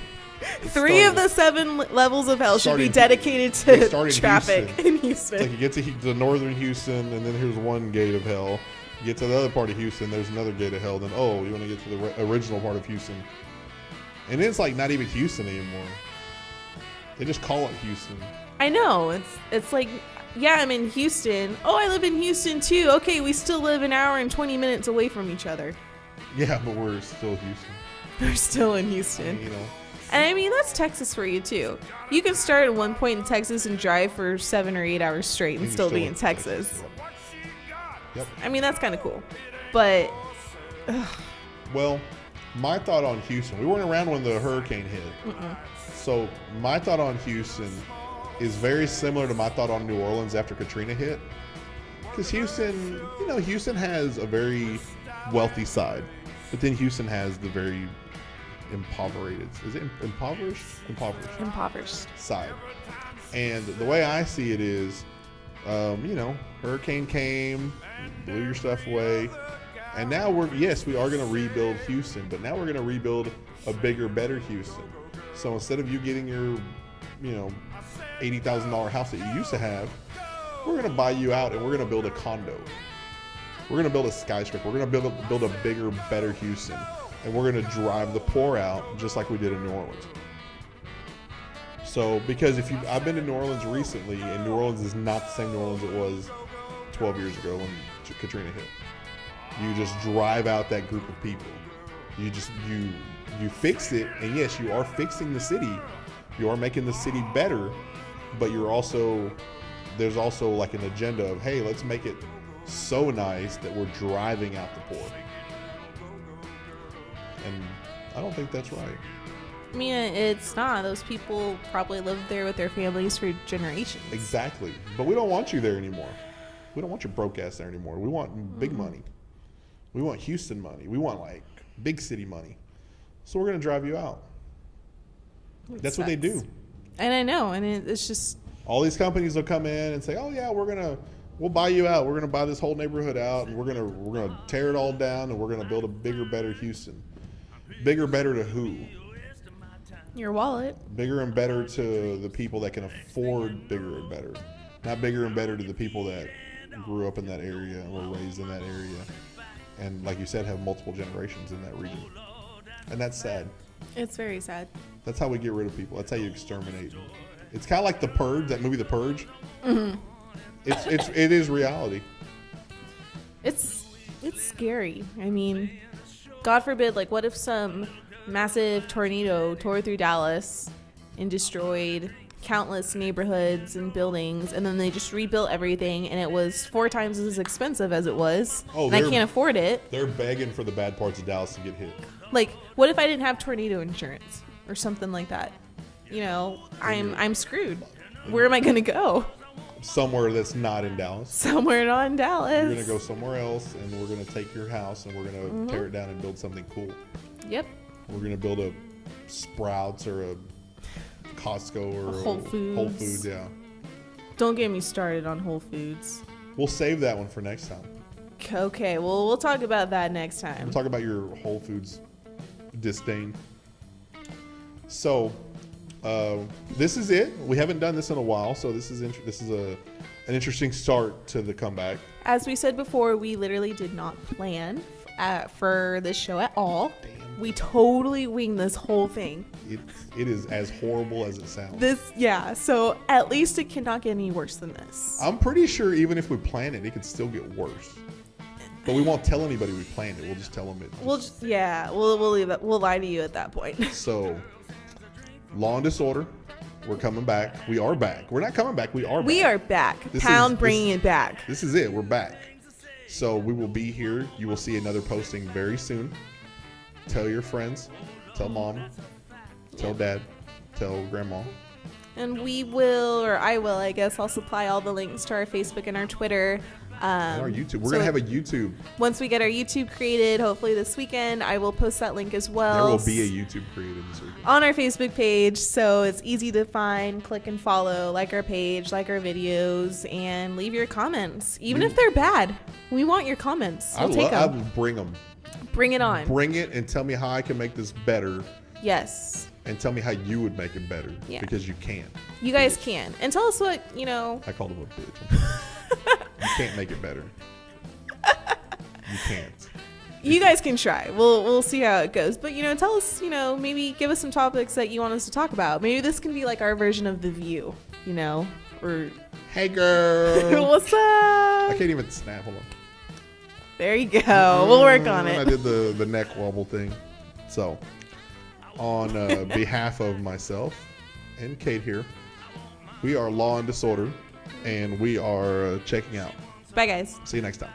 [SPEAKER 2] 3 of the 7 levels of hell should be dedicated to traffic in Houston.
[SPEAKER 1] It's like you get to northern Houston, and then here's one gate of hell. You get to the other part of Houston, there's another gate of hell. Then, you want to get to the original part of Houston. And it's like not even Houston anymore. They just call it Houston.
[SPEAKER 2] I know. It's like, yeah, I'm in Houston. Oh, I live in Houston too. Okay, we still live an hour and 20 minutes away from each other.
[SPEAKER 1] Yeah, but we're still Houston.
[SPEAKER 2] We're still in Houston.
[SPEAKER 1] You know.
[SPEAKER 2] And I mean, that's Texas for you too. You can start at one point in Texas and drive for 7 or 8 hours straight and still be in Texas.
[SPEAKER 1] Yep.
[SPEAKER 2] I mean, that's kind of cool. But
[SPEAKER 1] well, my thought on Houston, we weren't around when the hurricane hit. So my thought on Houston is very similar to my thought on New Orleans after Katrina hit. Because Houston, Houston has a very wealthy side, but then Houston has the very impoverished. Is it impoverished?
[SPEAKER 2] Impoverished
[SPEAKER 1] side. And the way I see it is, hurricane came, blew your stuff away, and now we are going to rebuild Houston, but now we're going to rebuild a bigger, better Houston. So instead of you getting your, $80,000 house that you used to have, we're going to buy you out and we're going to build a condo. We're going to build a skyscraper. We're going to build a bigger, better Houston, and we're going to drive the poor out just like we did in New Orleans. So, because I've been to New Orleans recently, and New Orleans is not the same New Orleans it was 12 years ago when Katrina hit. You just drive out that group of people. You fix it, and yes, you are fixing the city. You are making the city better, but there's also like an agenda of, hey, let's make it so nice that we're driving out the poor. And I don't think that's right.
[SPEAKER 2] I mean, it's not. Those people probably lived there with their families for generations.
[SPEAKER 1] Exactly. But we don't want you there anymore. We don't want your broke ass there anymore. We want big money. We want Houston money. We want like big city money. So we're going to drive you out. That's what they do.
[SPEAKER 2] And I know. And it's just...
[SPEAKER 1] All these companies will come in and say, oh, yeah, we'll buy you out. We're going to buy this whole neighborhood out, and we're going to tear it all down, and we're going to build a bigger, better Houston. Bigger, better to who?
[SPEAKER 2] Your wallet.
[SPEAKER 1] Bigger and better to the people that can afford bigger and better. Not bigger and better to the people that grew up in that area and were raised in that area. And like you said, have multiple generations in that region. And that's sad.
[SPEAKER 2] It's very sad.
[SPEAKER 1] That's how we get rid of people. That's how you exterminate. It's kind of like The Purge, that movie The Purge. Mm-hmm. It is reality.
[SPEAKER 2] It's scary. I mean, God forbid, like, what if some massive tornado tore through Dallas and destroyed countless neighborhoods and buildings, and then they just rebuilt everything, and it was 4 times as expensive as it was, and I can't afford it.
[SPEAKER 1] They're begging for the bad parts of Dallas to get hit.
[SPEAKER 2] Like, what if I didn't have tornado insurance or something like that? You know, I'm screwed. Where am I going to go?
[SPEAKER 1] Somewhere that's not in Dallas.
[SPEAKER 2] Somewhere not in Dallas.
[SPEAKER 1] You're going to go somewhere else, and we're going to take your house, and we're going to tear it down and build something cool.
[SPEAKER 2] Yep.
[SPEAKER 1] We're going to build a Sprouts or a Costco or
[SPEAKER 2] a Whole Foods.
[SPEAKER 1] Whole Foods, yeah.
[SPEAKER 2] Don't get me started on Whole Foods.
[SPEAKER 1] We'll save that one for next time.
[SPEAKER 2] Okay, well, we'll talk about that next time.
[SPEAKER 1] We'll talk about your Whole Foods disdain. So, this is it. We haven't done this in a while, so this is an interesting start to the comeback.
[SPEAKER 2] As we said before, we literally did not plan for this show at all.
[SPEAKER 1] Damn.
[SPEAKER 2] We totally winged this whole thing.
[SPEAKER 1] It is as horrible as it sounds.
[SPEAKER 2] So at least it cannot get any worse than this.
[SPEAKER 1] I'm pretty sure even if we plan it, it could still get worse. But we won't tell anybody we planned it. We'll just tell them it.
[SPEAKER 2] We'll leave it. We'll lie to you at that point.
[SPEAKER 1] So, Law and Disorder, we're coming back. We are back. We're not coming back. We are back.
[SPEAKER 2] We are back. Pound bringing it back.
[SPEAKER 1] This is it. We're back. So we will be here. You will see another posting very soon. Tell your friends. Tell mom. Tell dad. Tell grandma.
[SPEAKER 2] And I will, I guess. I'll supply all the links to our Facebook and our Twitter.
[SPEAKER 1] And our YouTube. We're going to have a YouTube.
[SPEAKER 2] Once we get our YouTube created, hopefully this weekend, I will post that link as well.
[SPEAKER 1] There will be a YouTube created this weekend.
[SPEAKER 2] On our Facebook page, so it's easy to find. Click and follow, like our page, like our videos, and leave your comments. Even if they're bad, we want your comments. We'll take them.
[SPEAKER 1] I will bring them.
[SPEAKER 2] Bring it on.
[SPEAKER 1] Bring it and tell me how I can make this better.
[SPEAKER 2] Yes.
[SPEAKER 1] And tell me how you would make it better.
[SPEAKER 2] Yeah.
[SPEAKER 1] Because you can.
[SPEAKER 2] You guys can. And tell us what,
[SPEAKER 1] I called him a bitch. You can't make it better. You can't.
[SPEAKER 2] You guys can try. We'll see how it goes. But, tell us, maybe give us some topics that you want us to talk about. Maybe this can be like our version of The View, or...
[SPEAKER 1] Hey, girl.
[SPEAKER 2] What's up?
[SPEAKER 1] I can't even snap. Hold on.
[SPEAKER 2] There you go. We'll work on it.
[SPEAKER 1] I did the neck wobble thing. So, on behalf of myself and Kate here, we are Law and Disorder, and we are checking out.
[SPEAKER 2] Bye, guys.
[SPEAKER 1] See you next time.